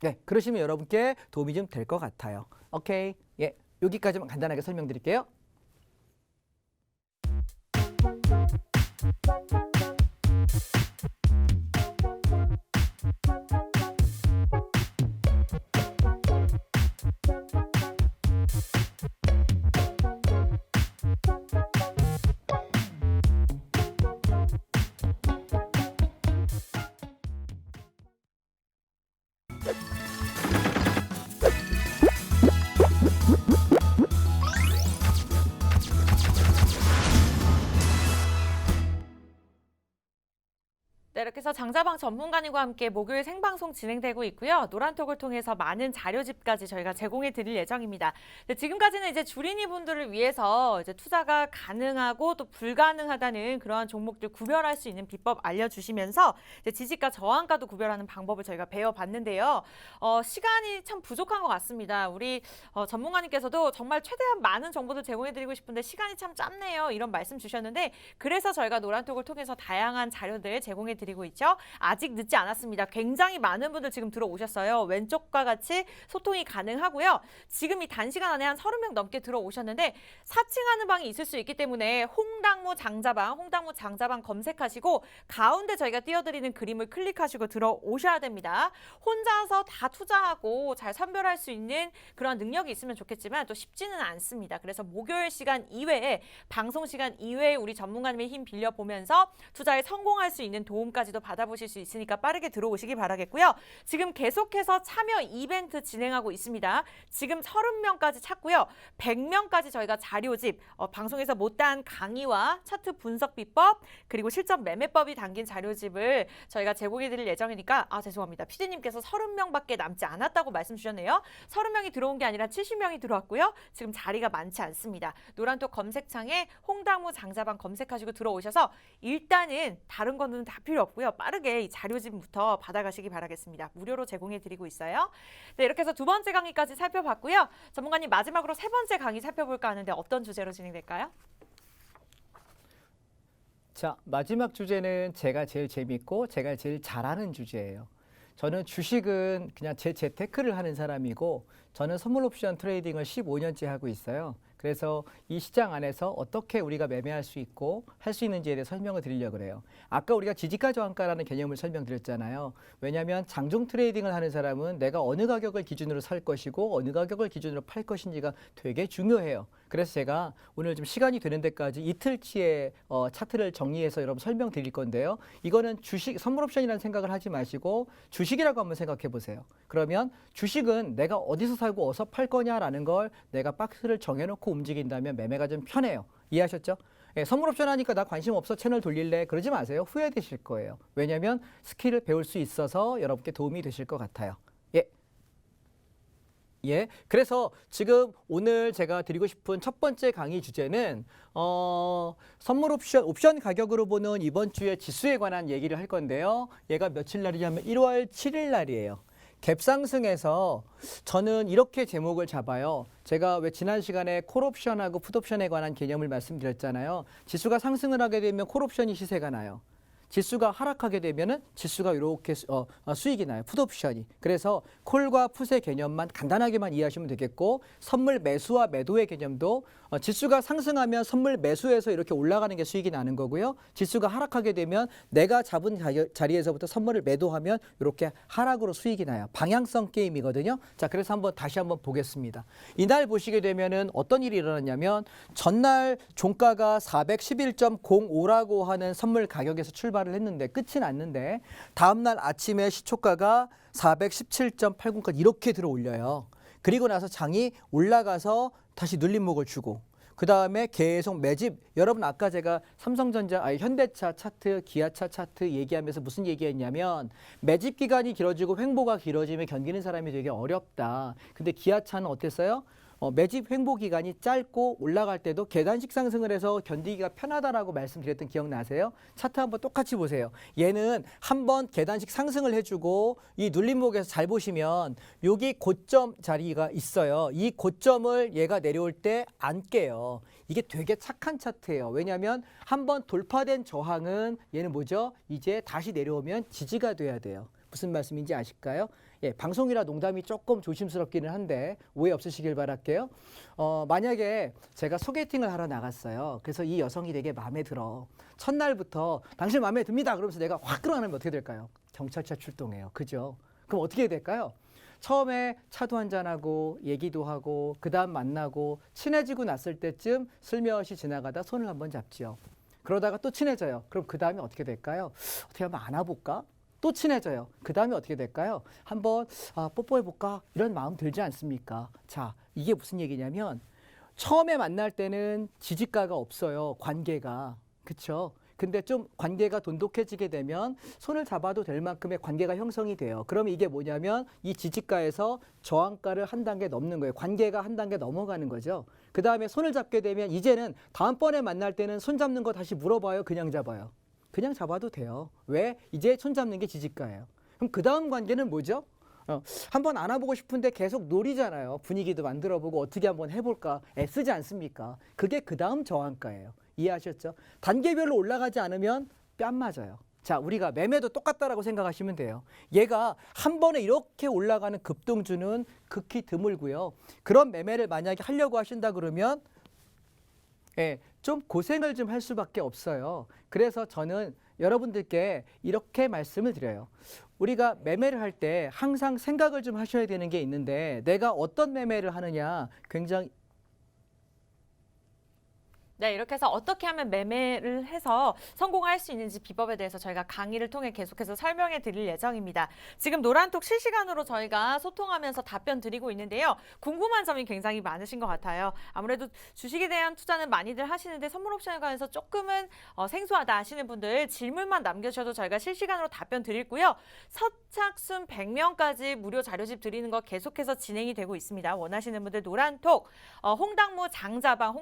네, 그러시면 여러분께 도움이 좀 될 것 같아요. 오케이, 예, 여기까지만 간단하게 설명드릴게요. 네, 이렇게 해서 장자방 전문가님과 함께 목요일 생방송 진행되고 있고요. 노란톡을 통해서 많은 자료집까지 저희가 제공해 드릴 예정입니다. 네, 지금까지는 이제 주린이 분들을 위해서 이제 투자가 가능하고 또 불가능하다는 그러한 종목들 구별할 수 있는 비법 알려주시면서 이제 지지가 저항가도 구별하는 방법을 저희가 배워봤는데요. 시간이 참 부족한 것 같습니다. 우리 전문가님께서도 정말 최대한 많은 정보들 제공해 드리고 싶은데 시간이 참 짧네요. 이런 말씀 주셨는데 그래서 저희가 노란톡을 통해서 다양한 자료들 제공해 드리고 있죠. 아직 늦지 않았습니다. 굉장히 많은 분들 지금 들어오셨어요. 왼쪽과 같이 소통이 가능하고요. 지금 이 단시간 안에 한 30명 넘게 들어오셨는데 사칭하는 방이 있을 수 있기 때문에 홍당무 장자방 검색하시고 가운데 저희가 띄워드리는 그림을 클릭하시고 들어오셔야 됩니다. 혼자서 다 투자하고 잘 선별할 수 있는 그런 능력이 있으면 좋겠지만 또 쉽지는 않습니다. 그래서 목요일 시간 이외에 방송 시간 이외에 우리 전문가님의 힘 빌려보면서 투자에 성공할 수 있는 도움까지도 받아보실 수 있으니까 빠르게 들어오시기 바라겠고요. 지금 계속해서 참여 이벤트 진행하고 있습니다. 지금 30명까지 찾고요. 100명까지 저희가 자료집, 방송에서 못다한 강의와 차트 분석 비법, 그리고 실전 매매법이 담긴 자료집을 저희가 제공해 드릴 예정이니까 죄송합니다. PD님께서 30명밖에 남지 않았다고 말씀 주셨네요. 30명이 들어온 게 아니라 70명이 들어왔고요. 지금 자리가 많지 않습니다. 노란톡 검색창에 홍당무 장자방 검색하시고 들어오셔서 일단은 다른 거는 다 필요 없고요. 빠르게 이 자료집부터 받아가시기 바라겠습니다. 무료로 제공해드리고 있어요. 네, 이렇게 해서 두 번째 강의까지 살펴봤고요. 전문가님 마지막으로 세 번째 강의 살펴볼까 하는데 어떤 주제로 진행될까요? 자, 마지막 주제는 제가 제일 재밌고 제가 제일 잘하는 주제예요. 저는 주식은 그냥 제 재테크를 하는 사람이고 저는 선물 옵션 트레이딩을 15년째 하고 있어요. 그래서 이 시장 안에서 어떻게 우리가 매매할 수 있고 할 수 있는지에 대해 설명을 드리려고 그래요. 아까 우리가 지지가 저항가라는 개념을 설명드렸잖아요. 왜냐하면 장중 트레이딩을 하는 사람은 내가 어느 가격을 기준으로 살 것이고 어느 가격을 기준으로 팔 것인지가 되게 중요해요. 그래서 제가 오늘 좀 시간이 되는 데까지 이틀치의 차트를 정리해서 여러분 설명드릴 건데요. 이거는 주식, 선물 옵션이라는 생각을 하지 마시고 주식이라고 한번 생각해 보세요. 그러면 주식은 내가 어디서 사고 어디서 팔 거냐라는 걸 내가 박스를 정해놓고 움직인다면 매매가 좀 편해요. 이해하셨죠? 예, 선물 옵션 하니까 나 관심 없어 채널 돌릴래 그러지 마세요. 후회되실 거예요. 왜냐하면 스킬을 배울 수 있어서 여러분께 도움이 되실 것 같아요. 예. 예, 그래서 지금 오늘 제가 드리고 싶은 첫 번째 강의 주제는 선물 옵션 가격으로 보는 이번 주의 지수에 관한 얘기를 할 건데요. 얘가 며칠 날이냐면 1월 7일 날이에요. 갭상승에서 저는 이렇게 제목을 잡아요. 제가 왜 지난 시간에 콜옵션하고 풋옵션에 관한 개념을 말씀드렸잖아요. 지수가 상승을 하게 되면 콜옵션이 시세가 나요. 지수가 하락하게 되면은 지수가 이렇게 수익이 나요. 풋옵션이. 그래서 콜과 풋의 개념만 간단하게만 이해하시면 되겠고 선물 매수와 매도의 개념도 지수가 상승하면 선물 매수해서 이렇게 올라가는 게 수익이 나는 거고요. 지수가 하락하게 되면 내가 잡은 자리에서부터 선물을 매도하면 이렇게 하락으로 수익이 나요. 방향성 게임이거든요. 자, 그래서 다시 한번 보겠습니다. 이날 보시게 되면은 어떤 일이 일어났냐면 전날 종가가 411.05라고 하는 선물 가격에서 출발을 했는데 끝이 났는데 다음날 아침에 시초가가 417.80까지 이렇게 들어 올려요. 그리고 나서 장이 올라가서 다시 눌림목을 주고 그 다음에 계속 매집. 여러분 아까 제가 현대차 차트, 기아차 차트 얘기하면서 무슨 얘기했냐면 매집 기간이 길어지고 횡보가 길어지면 견디는 사람이 되게 어렵다. 근데 기아차는 어땠어요? 매집 횡보 기간이 짧고 올라갈 때도 계단식 상승을 해서 견디기가 편하다라고 말씀드렸던 기억나세요? 차트 한번 똑같이 보세요. 얘는 한번 계단식 상승을 해주고 이 눌림목에서 잘 보시면 여기 고점 자리가 있어요. 이 고점을 얘가 내려올 때 안 깨요. 이게 되게 착한 차트예요. 왜냐하면 한번 돌파된 저항은 얘는 뭐죠? 이제 다시 내려오면 지지가 돼야 돼요. 무슨 말씀인지 아실까요? 예, 방송이라 농담이 조금 조심스럽기는 한데 오해 없으시길 바랄게요. 만약에 제가 소개팅을 하러 나갔어요. 그래서 이 여성이 되게 마음에 들어. 첫날부터 당신 마음에 듭니다. 그러면서 내가 확 끌어안으면 어떻게 될까요? 경찰차 출동해요. 그죠? 그럼 어떻게 해야 될까요? 처음에 차도 한잔하고 얘기도 하고 그 다음 만나고 친해지고 났을 때쯤 슬며시 지나가다 손을 한번 잡지요. 그러다가 또 친해져요. 그럼 그 다음에 어떻게 될까요? 어떻게 한번 안아볼까? 또 친해져요. 그 다음에 어떻게 될까요? 한번 뽀뽀해볼까? 이런 마음 들지 않습니까? 자, 이게 무슨 얘기냐면 처음에 만날 때는 지지가가 없어요. 관계가. 그쵸? 근데 좀 관계가 돈독해지게 되면 손을 잡아도 될 만큼의 관계가 형성이 돼요. 그러면 이게 뭐냐면 이 지지가에서 저항가를 한 단계 넘는 거예요. 관계가 한 단계 넘어가는 거죠. 그 다음에 손을 잡게 되면 이제는 다음번에 만날 때는 손 잡는 거 다시 물어봐요? 그냥 잡아요? 그냥 잡아도 돼요. 왜? 이제 손 잡는 게 지지가예요. 그럼 그 다음 관계는 뭐죠? 한번 안아보고 싶은데 계속 노리잖아요. 분위기도 만들어보고 어떻게 한번 해볼까 애쓰지 않습니까? 그게 그 다음 저항가예요. 이해하셨죠? 단계별로 올라가지 않으면 뺨 맞아요. 자, 우리가 매매도 똑같다라고 생각하시면 돼요. 얘가 한 번에 이렇게 올라가는 급등주는 극히 드물고요. 그런 매매를 만약에 하려고 하신다 그러면 예, 좀 고생을 좀 할 수밖에 없어요. 그래서 저는 여러분들께 이렇게 말씀을 드려요. 우리가 매매를 할 때 항상 생각을 좀 하셔야 되는 게 있는데 내가 어떤 매매를 하느냐 굉장히 네, 이렇게 해서 어떻게 하면 매매를 해서 성공할 수 있는지 비법에 대해서 저희가 강의를 통해 계속해서 설명해 드릴 예정입니다. 지금 노란톡 실시간으로 저희가 소통하면서 답변 드리고 있는데요. 궁금한 점이 굉장히 많으신 것 같아요. 아무래도 주식에 대한 투자는 많이들 하시는데 선물 옵션에 관해서 조금은 생소하다 하시는 분들 질문만 남겨주셔도 저희가 실시간으로 답변 드리고요. 선착순 100명까지 무료 자료집 드리는 거 계속해서 진행이 되고 있습니다. 원하시는 분들 노란톡, 홍당무 장자방,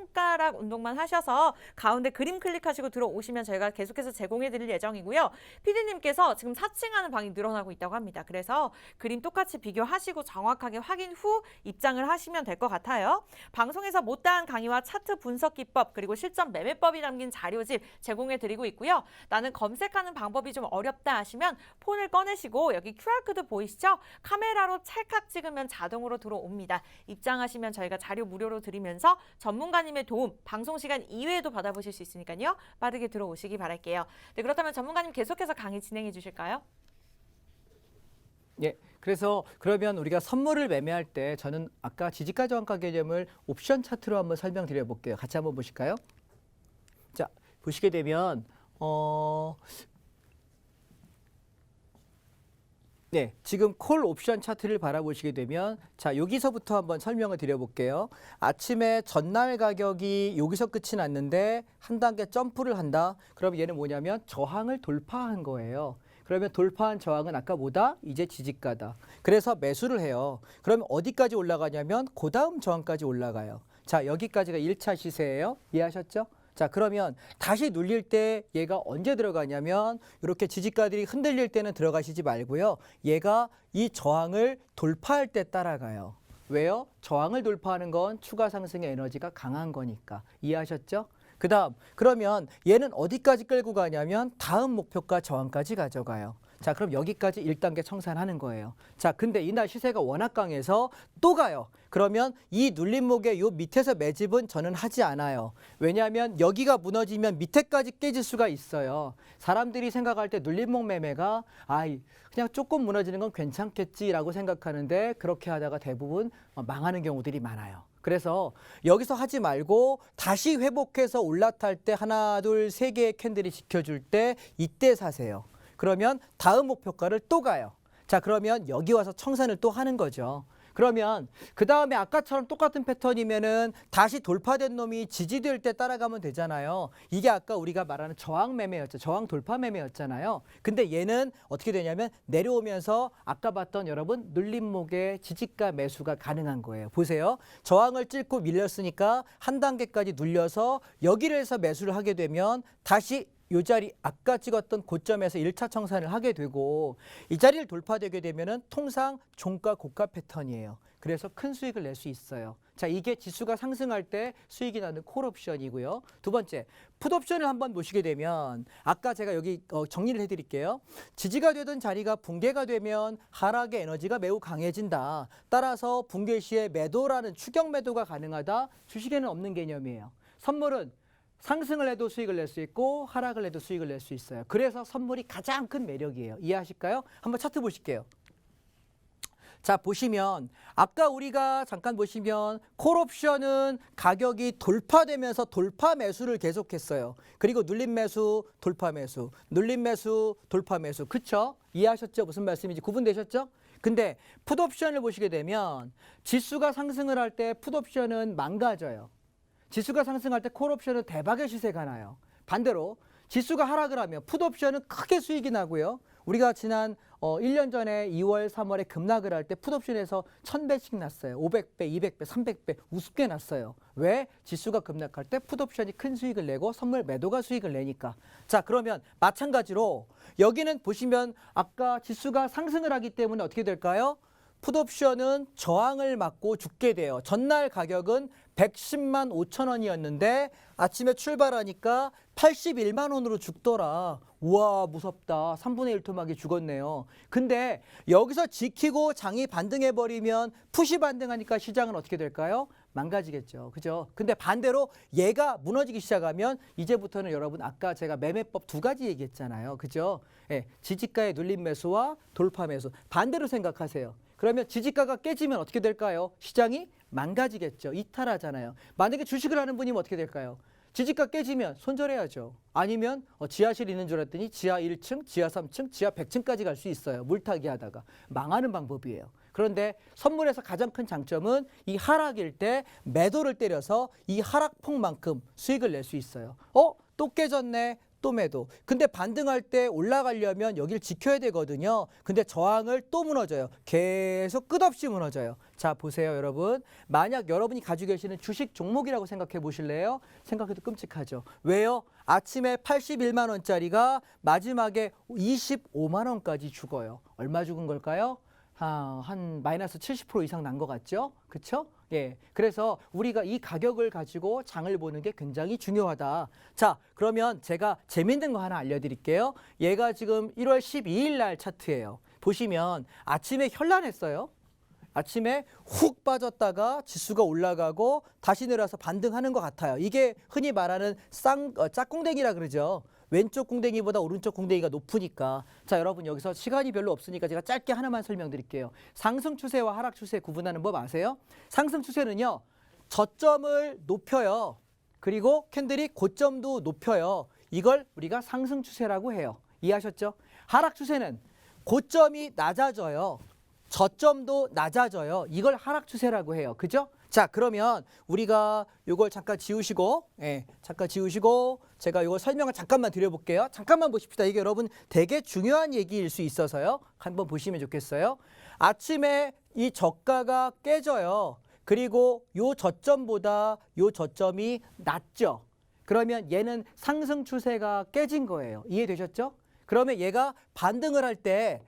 손가락 운동만 하셔서 가운데 그림 클릭하시고 들어오시면 저희가 계속해서 제공해 드릴 예정이고요. PD님께서 지금 사칭하는 방이 늘어나고 있다고 합니다. 그래서 그림 똑같이 비교하시고 정확하게 확인 후 입장을 하시면 될 것 같아요. 방송에서 못다한 강의와 차트 분석 기법 그리고 실전 매매법이 담긴 자료집 제공해 드리고 있고요. 나는 검색하는 방법이 좀 어렵다 하시면 폰을 꺼내시고 여기 QR코드 보이시죠? 카메라로 찰칵 찍으면 자동으로 들어옵니다. 입장하시면 저희가 자료 무료로 드리면서 전문가님의 도움 방송 시간 이외에도 받아보실 수 있으니까요. 빠르게 들어오시기 바랄게요. 네, 그렇다면 전문가님 계속해서 강의 진행해 주실까요? 예, 그래서 그러면 우리가 선물을 매매할 때 저는 아까 지지가 저항가 개념을 옵션 차트로 한번 설명드려 볼게요. 같이 한번 보실까요? 자, 보시게 되면 네, 지금 콜 옵션 차트를 바라보시게 되면 자, 여기서부터 한번 설명을 드려볼게요. 아침에 전날 가격이 여기서 끝이 났는데 한 단계 점프를 한다. 그럼 얘는 뭐냐면 저항을 돌파한 거예요. 그러면 돌파한 저항은 아까 뭐다? 이제 지지가다. 그래서 매수를 해요. 그러면 어디까지 올라가냐면 그 다음 저항까지 올라가요. 자, 여기까지가 1차 시세예요. 이해하셨죠? 자, 그러면 다시 눌릴 때 얘가 언제 들어가냐면 이렇게 지지가들이 흔들릴 때는 들어가시지 말고요. 얘가 이 저항을 돌파할 때 따라가요. 왜요? 저항을 돌파하는 건 추가 상승의 에너지가 강한 거니까. 이해하셨죠? 그 다음 그러면 얘는 어디까지 끌고 가냐면 다음 목표가 저항까지 가져가요. 자, 그럼 여기까지 1단계 청산하는 거예요. 자, 근데 이날 시세가 워낙 강해서 또 가요. 그러면 이 눌림목의 요 밑에서 매집은 저는 하지 않아요. 왜냐하면 여기가 무너지면 밑에까지 깨질 수가 있어요. 사람들이 생각할 때 눌림목 매매가 그냥 조금 무너지는 건 괜찮겠지라고 생각하는데 그렇게 하다가 대부분 망하는 경우들이 많아요. 그래서 여기서 하지 말고 다시 회복해서 올라탈 때 하나, 둘, 세 개의 캔들이 지켜줄 때 이때 사세요. 그러면 다음 목표가를 또 가요. 자, 그러면 여기 와서 청산을 또 하는 거죠. 그러면 그 다음에 아까처럼 똑같은 패턴이면은 다시 돌파된 놈이 지지될 때 따라가면 되잖아요. 이게 아까 우리가 말하는 저항 매매였죠. 저항 돌파 매매였잖아요. 근데 얘는 어떻게 되냐면 내려오면서 아까 봤던 여러분 눌림목의 지지가 매수가 가능한 거예요. 보세요. 저항을 찔고 밀렸으니까 한 단계까지 눌려서 여기를 해서 매수를 하게 되면 다시 이 자리 아까 찍었던 고점에서 1차 청산을 하게 되고 이 자리를 돌파되게 되면은 통상 종가 고가 패턴이에요. 그래서 큰 수익을 낼 수 있어요. 자, 이게 지수가 상승할 때 수익이 나는 콜옵션이고요. 두 번째, 풋옵션을 한번 보시게 되면 아까 제가 여기 정리를 해드릴게요. 지지가 되던 자리가 붕괴가 되면 하락의 에너지가 매우 강해진다. 따라서 붕괴 시에 매도라는 추격 매도가 가능하다. 주식에는 없는 개념이에요. 선물은 상승을 해도 수익을 낼 수 있고 하락을 해도 수익을 낼 수 있어요. 그래서 선물이 가장 큰 매력이에요. 이해하실까요? 한번 차트 보실게요. 자, 보시면 아까 우리가 잠깐 보시면 콜옵션은 가격이 돌파되면서 돌파 매수를 계속했어요. 그리고 눌림 매수, 돌파 매수, 눌림 매수, 돌파 매수. 그쵸? 이해하셨죠? 무슨 말씀인지 구분되셨죠? 근데 풋옵션을 보시게 되면 지수가 상승을 할 때 풋옵션은 망가져요. 지수가 상승할 때 콜옵션은 대박의 시세가 나요. 반대로 지수가 하락을 하면 풋옵션은 크게 수익이 나고요. 우리가 지난 1년 전에 2월, 3월에 급락을 할 때 풋옵션에서 1000배씩 났어요. 500배, 200배, 300배 우습게 났어요. 왜? 지수가 급락할 때 풋옵션이 큰 수익을 내고 선물 매도가 수익을 내니까. 자, 그러면 마찬가지로 여기는 보시면 아까 지수가 상승을 하기 때문에 어떻게 될까요? 풋옵션은 저항을 맞고 죽게 돼요. 전날 가격은 110만 5천 원이었는데 아침에 출발하니까 81만 원으로 죽더라. 우와, 무섭다. 3분의 1 토막이 죽었네요. 근데 여기서 지키고 장이 반등해버리면 풋이 반등하니까 시장은 어떻게 될까요? 망가지겠죠. 그죠? 근데 반대로 얘가 무너지기 시작하면 이제부터는 여러분 아까 제가 매매법 2가지 얘기했잖아요. 그죠? 예, 지지가의 눌림 매수와 돌파 매수. 반대로 생각하세요. 그러면 지지가가 깨지면 어떻게 될까요? 시장이 망가지겠죠. 이탈하잖아요. 만약에 주식을 하는 분이면 어떻게 될까요? 지지가 깨지면 손절해야죠. 아니면 지하실 있는 줄 알았더니 지하 1층, 지하 3층, 지하 100층까지 갈 수 있어요. 물타기 하다가. 망하는 방법이에요. 그런데 선물에서 가장 큰 장점은 이 하락일 때 매도를 때려서 이 하락폭만큼 수익을 낼 수 있어요. 또 깨졌네. 또 매도. 근데 반등할 때 올라가려면 여기를 지켜야 되거든요. 근데 저항을 또 무너져요. 계속 끝없이 무너져요. 자, 보세요, 여러분. 만약 여러분이 가지고 계시는 주식 종목이라고 생각해 보실래요? 생각해도 끔찍하죠. 왜요? 아침에 81만 원짜리가 마지막에 25만 원까지 죽어요. 얼마 죽은 걸까요? 한 마이너스 70% 이상 난 것 같죠? 그렇죠? 예. 그래서 우리가 이 가격을 가지고 장을 보는 게 굉장히 중요하다. 자, 그러면 제가 재밌는 거 하나 알려드릴게요. 얘가 지금 1월 12일 날 차트예요. 보시면 아침에 현란했어요. 아침에 훅 빠졌다가 지수가 올라가고 다시 내려와서 반등하는 것 같아요. 이게 흔히 말하는 짝꿍댕이라 그러죠. 왼쪽 궁뎅이보다 오른쪽 궁뎅이가 높으니까. 자, 여러분 여기서 시간이 별로 없으니까 제가 짧게 하나만 설명드릴게요. 상승 추세와 하락 추세 구분하는 법 아세요? 상승 추세는요. 저점을 높여요. 그리고 캔들이 고점도 높여요. 이걸 우리가 상승 추세라고 해요. 이해하셨죠? 하락 추세는 고점이 낮아져요. 저점도 낮아져요. 이걸 하락 추세라고 해요. 그죠? 자, 그러면 우리가 요걸 잠깐 지우시고, 잠깐 지우시고, 제가 요걸 설명을 잠깐만 드려볼게요. 잠깐만 보십시다. 이게 여러분 되게 중요한 얘기일 수 있어서요. 한번 보시면 좋겠어요. 아침에 이 저가가 깨져요. 그리고 요 저점보다 요 저점이 낮죠. 그러면 얘는 상승 추세가 깨진 거예요. 이해되셨죠? 그러면 얘가 반등을 할 때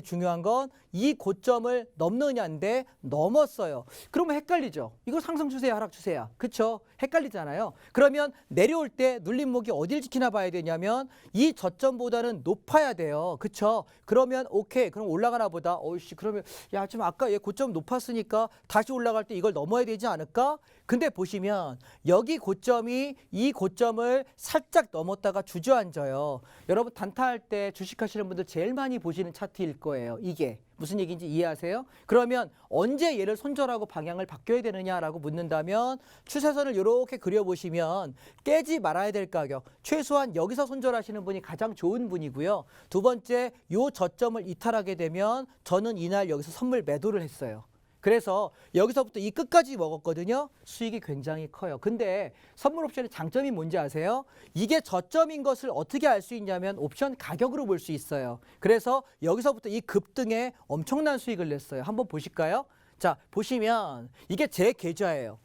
중요한 건 이 고점을 넘느냐인데 넘었어요. 그러면 헷갈리죠. 이거 상승 추세야, 하락 추세야. 그렇죠? 헷갈리잖아요. 그러면 내려올 때 눌림목이 어딜 지키나 봐야 되냐면 이 저점보다는 높아야 돼요. 그렇죠? 그러면 오케이. 그럼 올라가나 보다. 어이씨, 그러면 야, 지금 아까 얘 고점 높았으니까 다시 올라갈 때 이걸 넘어야 되지 않을까? 근데 보시면 여기 고점이 이 고점을 살짝 넘었다가 주저앉아요. 여러분 단타할 때 주식하시는 분들 제일 많이 보시는 차트일 거예요. 이게 무슨 얘기인지 이해하세요? 그러면 언제 얘를 손절하고 방향을 바뀌어야 되느냐라고 묻는다면 추세선을 이렇게 그려보시면 깨지 말아야 될 가격, 최소한 여기서 손절하시는 분이 가장 좋은 분이고요. 두 번째, 요 저점을 이탈하게 되면 저는 이날 여기서 선물 매도를 했어요. 그래서 여기서부터 이 끝까지 먹었거든요. 수익이 굉장히 커요. 근데 선물 옵션의 장점이 뭔지 아세요? 이게 저점인 것을 어떻게 알 수 있냐면 옵션 가격으로 볼 수 있어요. 그래서 여기서부터 이 급등에 엄청난 수익을 냈어요. 한번 보실까요? 자, 보시면 이게 제 계좌예요.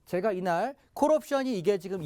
제가 이날 콜옵션이 이게 지금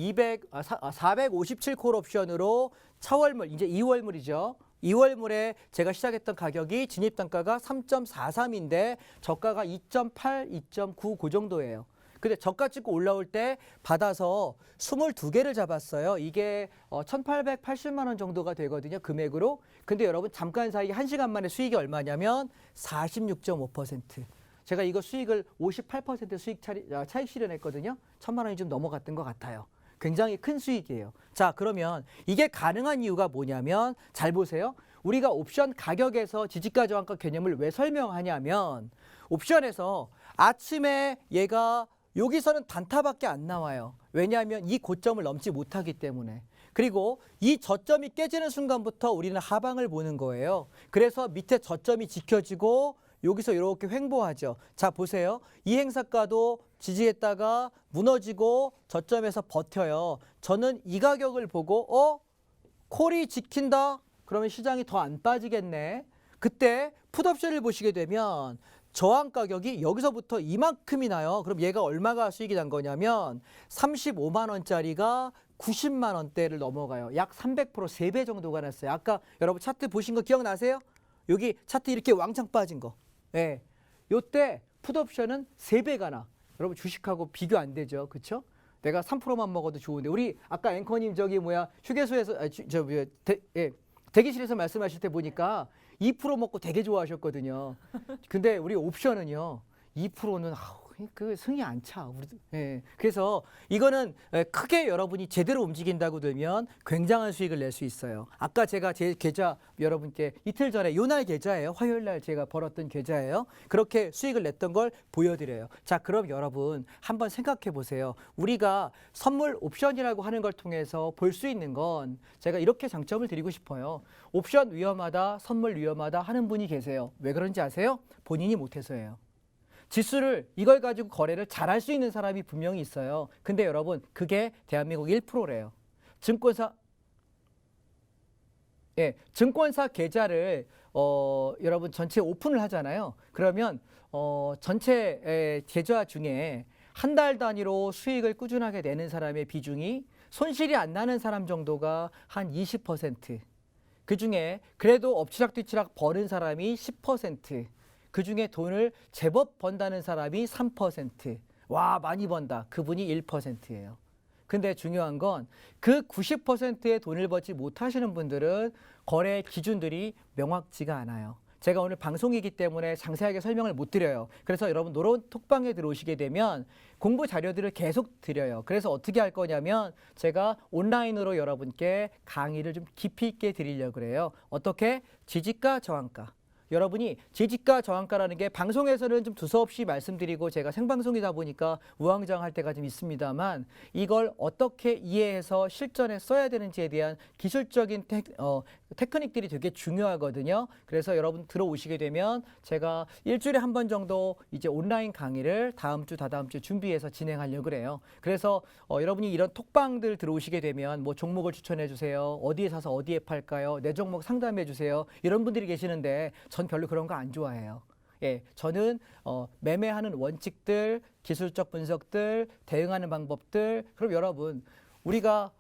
457 콜옵션으로 차월물, 이제 2월물이죠. 2월물에 제가 시작했던 가격이 진입단가가 3.43인데 저가가 2.8, 2.9 그 정도예요. 근데 저가 찍고 올라올 때 받아서 22개를 잡았어요. 이게 1,880만 원 정도가 되거든요. 금액으로. 근데 여러분 잠깐 사이 1시간 만에 수익이 얼마냐면 46.5%. 제가 이거 수익을 58% 수익 차익 실현했거든요. 1,000만 원이 좀 넘어갔던 것 같아요. 굉장히 큰 수익이에요. 자, 그러면 이게 가능한 이유가 뭐냐면 잘 보세요. 우리가 옵션 가격에서 지지가 저항가 개념을 왜 설명하냐면 옵션에서 아침에 얘가 여기서는 단타밖에 안 나와요. 왜냐하면 이 고점을 넘지 못하기 때문에. 그리고 이 저점이 깨지는 순간부터 우리는 하방을 보는 거예요. 그래서 밑에 저점이 지켜지고 여기서 이렇게 횡보하죠. 자, 보세요. 이 행사가도 지지했다가 무너지고 저점에서 버텨요. 저는 이 가격을 보고 콜이 지킨다? 그러면 시장이 더 안 빠지겠네. 그때 풋옵션을 보시게 되면 저항 가격이 여기서부터 이만큼이 나요. 그럼 얘가 얼마가 수익이 난 거냐면 35만 원짜리가 90만 원대를 넘어가요. 약 300% 3배 정도가 났어요. 아까 여러분 차트 보신 거 기억나세요? 여기 차트 이렇게 왕창 빠진 거. 예. 요때 풋옵션은 3배가 나. 여러분 주식하고 비교 안 되죠. 그렇죠? 내가 3%만 먹어도 좋은데 우리 아까 앵커님 저기 휴게소에서 대기실에서 말씀하실 때 보니까 2% 먹고 되게 좋아하셨거든요. 근데 우리 옵션은요. 2%는 그 승이 안 차. 우리도. 예. 그래서 이거는 크게 여러분이 제대로 움직인다고 되면 굉장한 수익을 낼 수 있어요. 아까 제가 제 계좌 여러분께 이틀 전에 요날 계좌예요. 화요일 날 제가 벌었던 계좌예요. 그렇게 수익을 냈던 걸 보여드려요. 자, 그럼 여러분 한번 생각해 보세요. 우리가 선물 옵션이라고 하는 걸 통해서 볼 수 있는 건 제가 이렇게 장점을 드리고 싶어요. 옵션 위험하다, 선물 위험하다 하는 분이 계세요. 왜 그런지 아세요? 본인이 못해서예요. 지수를 이걸 가지고 거래를 잘할 수 있는 사람이 분명히 있어요. 근데 여러분 그게 대한민국 1%래요. 증권사 예, 증권사 계좌를 여러분 전체 오픈을 하잖아요. 그러면 전체 계좌 중에 한 달 단위로 수익을 꾸준하게 내는 사람의 비중이 손실이 안 나는 사람 정도가 한 20%. 그중에 그래도 엎치락뒤치락 버는 사람이 10%. 그중에 돈을 제법 번다는 사람이 3%. 와, 많이 번다. 그분이 1%예요. 근데 중요한 건 그 90%의 돈을 벌지 못하시는 분들은 거래 기준들이 명확지가 않아요. 제가 오늘 방송이기 때문에 상세하게 설명을 못 드려요. 그래서 여러분 노론 톡방에 들어오시게 되면 공부 자료들을 계속 드려요. 그래서 어떻게 할 거냐면 제가 온라인으로 여러분께 강의를 좀 깊이 있게 드리려고 그래요. 어떻게? 지지가 저항가. 여러분이 지지가 저항가라는 게 방송에서는 좀 두서없이 말씀드리고 제가 생방송이다 보니까 우왕좌왕할 때가 좀 있습니다만 이걸 어떻게 이해해서 실전에 써야 되는지에 대한 기술적인 테크닉들이 되게 중요하거든요. 그래서 여러분 들어오시게 되면 제가 일주일에 한 번 정도 이제 온라인 강의를 다음 주, 다다음 주 준비해서 진행하려고 그래요. 그래서 여러분이 이런 톡방들 들어오시게 되면 뭐 종목을 추천해 주세요. 어디에 사서 어디에 팔까요? 내 종목 상담해 주세요. 이런 분들이 계시는데 전 별로 그런 거 안 좋아해요. 예, 저는 매매하는 원칙들, 기술적 분석들, 대응하는 방법들. 그럼 여러분 우리가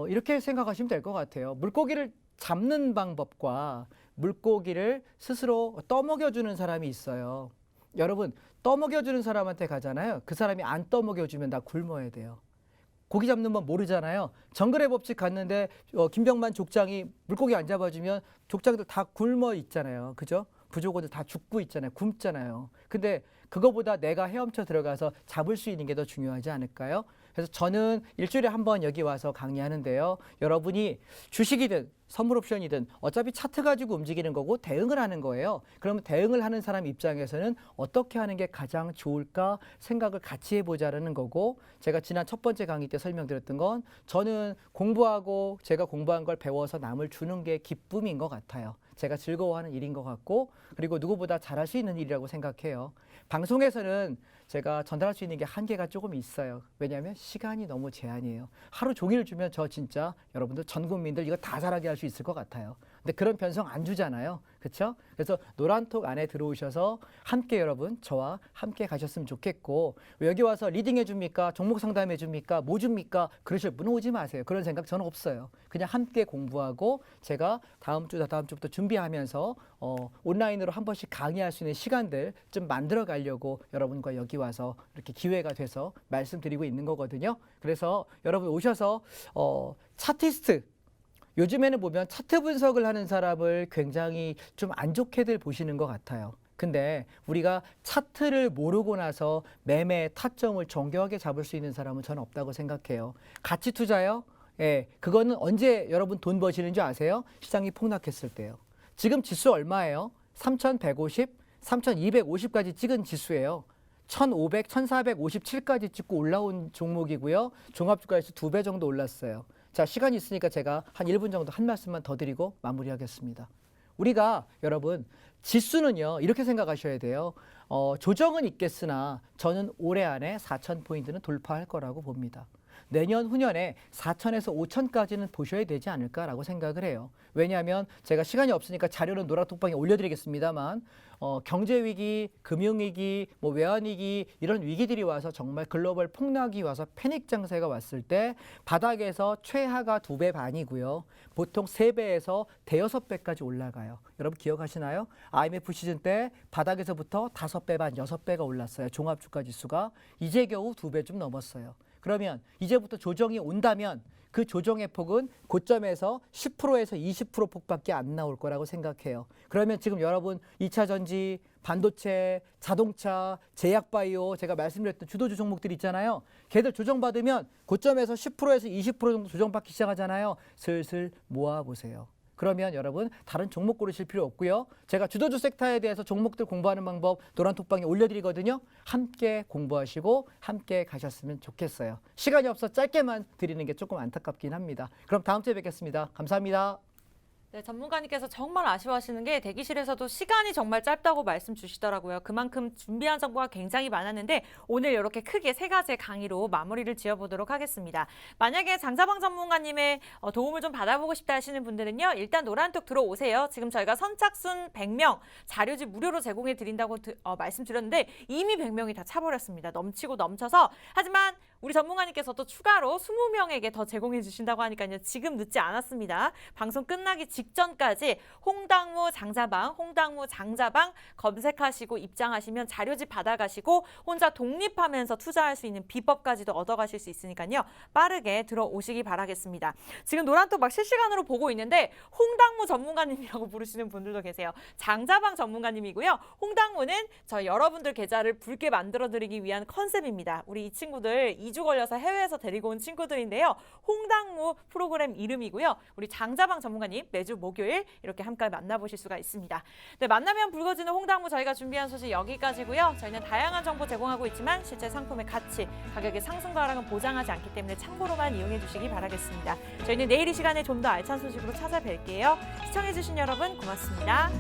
이렇게 생각하시면 될 것 같아요. 물고기를 잡는 방법과 물고기를 스스로 떠먹여주는 사람이 있어요. 여러분 떠먹여주는 사람한테 가잖아요. 그 사람이 안 떠먹여주면 나 굶어야 돼요. 고기 잡는 법 모르잖아요. 정글의 법칙 갔는데 김병만 족장이 물고기 안 잡아주면 족장들 다 굶어 있잖아요. 그죠? 부족어들 다 죽고 있잖아요. 굶잖아요. 근데 그거보다 내가 헤엄쳐 들어가서 잡을 수 있는 게 더 중요하지 않을까요? 그래서 저는 일주일에 한 번 여기 와서 강의하는데요. 여러분이 주식이든 선물 옵션이든 어차피 차트 가지고 움직이는 거고 대응을 하는 거예요. 그러면 대응을 하는 사람 입장에서는 어떻게 하는 게 가장 좋을까 생각을 같이 해보자라는 거고 제가 지난 첫 번째 강의 때 설명드렸던 건 저는 공부하고 제가 공부한 걸 배워서 남을 주는 게 기쁨인 것 같아요. 제가 즐거워하는 일인 것 같고 그리고 누구보다 잘할 수 있는 일이라고 생각해요. 방송에서는 제가 전달할 수 있는 게 한계가 조금 있어요. 왜냐하면 시간이 너무 제한이에요. 하루 종일 주면 저 진짜 여러분들 전 국민들 이거 다 잘하게 할 수 있을 것 같아요. 근데 그런 변성 안 주잖아요. 그렇죠? 그래서 노란톡 안에 들어오셔서 함께 여러분 저와 함께 가셨으면 좋겠고 여기 와서 리딩해 줍니까? 종목 상담해 줍니까? 뭐 줍니까? 그러실 분은 오지 마세요. 그런 생각 저는 없어요. 그냥 함께 공부하고 제가 다음 주, 다다음 주부터 준비하면서 온라인으로 한 번씩 강의할 수 있는 시간들 좀 만들어 가려고 여러분과 여기 와서 이렇게 기회가 돼서 말씀드리고 있는 거거든요. 그래서 여러분 오셔서 차티스트 요즘에는 보면 차트 분석을 하는 사람을 굉장히 좀 안 좋게들 보시는 것 같아요. 근데 우리가 차트를 모르고 나서 매매 타점을 정교하게 잡을 수 있는 사람은 저는 없다고 생각해요. 가치 투자요? 예, 그거는 언제 여러분 돈 버시는 줄 아세요? 시장이 폭락했을 때요. 지금 지수 얼마예요? 3,150, 3,250까지 찍은 지수예요. 1,500, 1,457까지 찍고 올라온 종목이고요. 종합주가에서 2배 정도 올랐어요. 자, 시간이 있으니까 제가 한 1분 정도 한 말씀만 더 드리고 마무리하겠습니다. 우리가 여러분 지수는요 이렇게 생각하셔야 돼요. 조정은 있겠으나 저는 올해 안에 4,000포인트는 돌파할 거라고 봅니다. 내년 후년에 4,000에서 5,000까지는 보셔야 되지 않을까라고 생각을 해요. 왜냐하면 제가 시간이 없으니까 자료는 노란톡방에 올려드리겠습니다만 경제위기, 금융위기, 뭐 외환위기 이런 위기들이 와서 정말 글로벌 폭락이 와서 패닉 장세가 왔을 때 바닥에서 최하가 2배 반이고요. 보통 3배에서 대여섯 배까지 올라가요. 여러분 기억하시나요? IMF 시즌 때 바닥에서부터 5배 반, 6배가 올랐어요. 종합주가 지수가 이제 겨우 2배 좀 넘었어요. 그러면 이제부터 조정이 온다면 그 조정의 폭은 고점에서 10%에서 20% 폭밖에 안 나올 거라고 생각해요. 그러면 지금 여러분 2차 전지, 반도체, 자동차, 제약바이오 제가 말씀드렸던 주도주 종목들 있잖아요. 걔들 조정받으면 고점에서 10%에서 20% 정도 조정받기 시작하잖아요. 슬슬 모아보세요. 그러면 여러분 다른 종목 고르실 필요 없고요. 제가 주도주 섹터에 대해서 종목들 공부하는 방법 노란톡방에 올려드리거든요. 함께 공부하시고 함께 가셨으면 좋겠어요. 시간이 없어 짧게만 드리는 게 조금 안타깝긴 합니다. 그럼 다음 주에 뵙겠습니다. 감사합니다. 네, 전문가님께서 정말 아쉬워하시는 게 대기실에서도 시간이 정말 짧다고 말씀 주시더라고요. 그만큼 준비한 정보가 굉장히 많았는데 오늘 이렇게 크게 3가지의 강의로 마무리를 지어보도록 하겠습니다. 만약에 장자방 전문가님의 도움을 좀 받아보고 싶다 하시는 분들은요. 일단 노란톡 들어오세요. 지금 저희가 선착순 100명 자료지 무료로 제공해 드린다고 말씀드렸는데 이미 100명이 다 차버렸습니다. 넘치고 넘쳐서. 하지만 우리 전문가님께서도 추가로 20명에게 더 제공해 주신다고 하니까요. 지금 늦지 않았습니다. 방송 끝나기 직전까지 홍당무 장자방, 홍당무 장자방 검색하시고 입장하시면 자료집 받아가시고 혼자 독립하면서 투자할 수 있는 비법까지도 얻어가실 수 있으니까요. 빠르게 들어오시기 바라겠습니다. 지금 노란톡 막 실시간으로 보고 있는데 홍당무 전문가님이라고 부르시는 분들도 계세요. 장자방 전문가님이고요. 홍당무는 저희 여러분들 계좌를 붉게 만들어드리기 위한 컨셉입니다. 우리 이 친구들 2주 걸려서 해외에서 데리고 온 친구들인데요. 홍당무 프로그램 이름이고요. 우리 장자방 전문가님 매주 목요일 이렇게 함께 만나보실 수가 있습니다. 네, 만나면 붉어지는 홍당무 저희가 준비한 소식 여기까지고요. 저희는 다양한 정보 제공하고 있지만 실제 상품의 가치, 가격의 상승과 하락은 보장하지 않기 때문에 참고로만 이용해 주시기 바라겠습니다. 저희는 내일 이 시간에 좀 더 알찬 소식으로 찾아뵐게요. 시청해 주신 여러분 고맙습니다.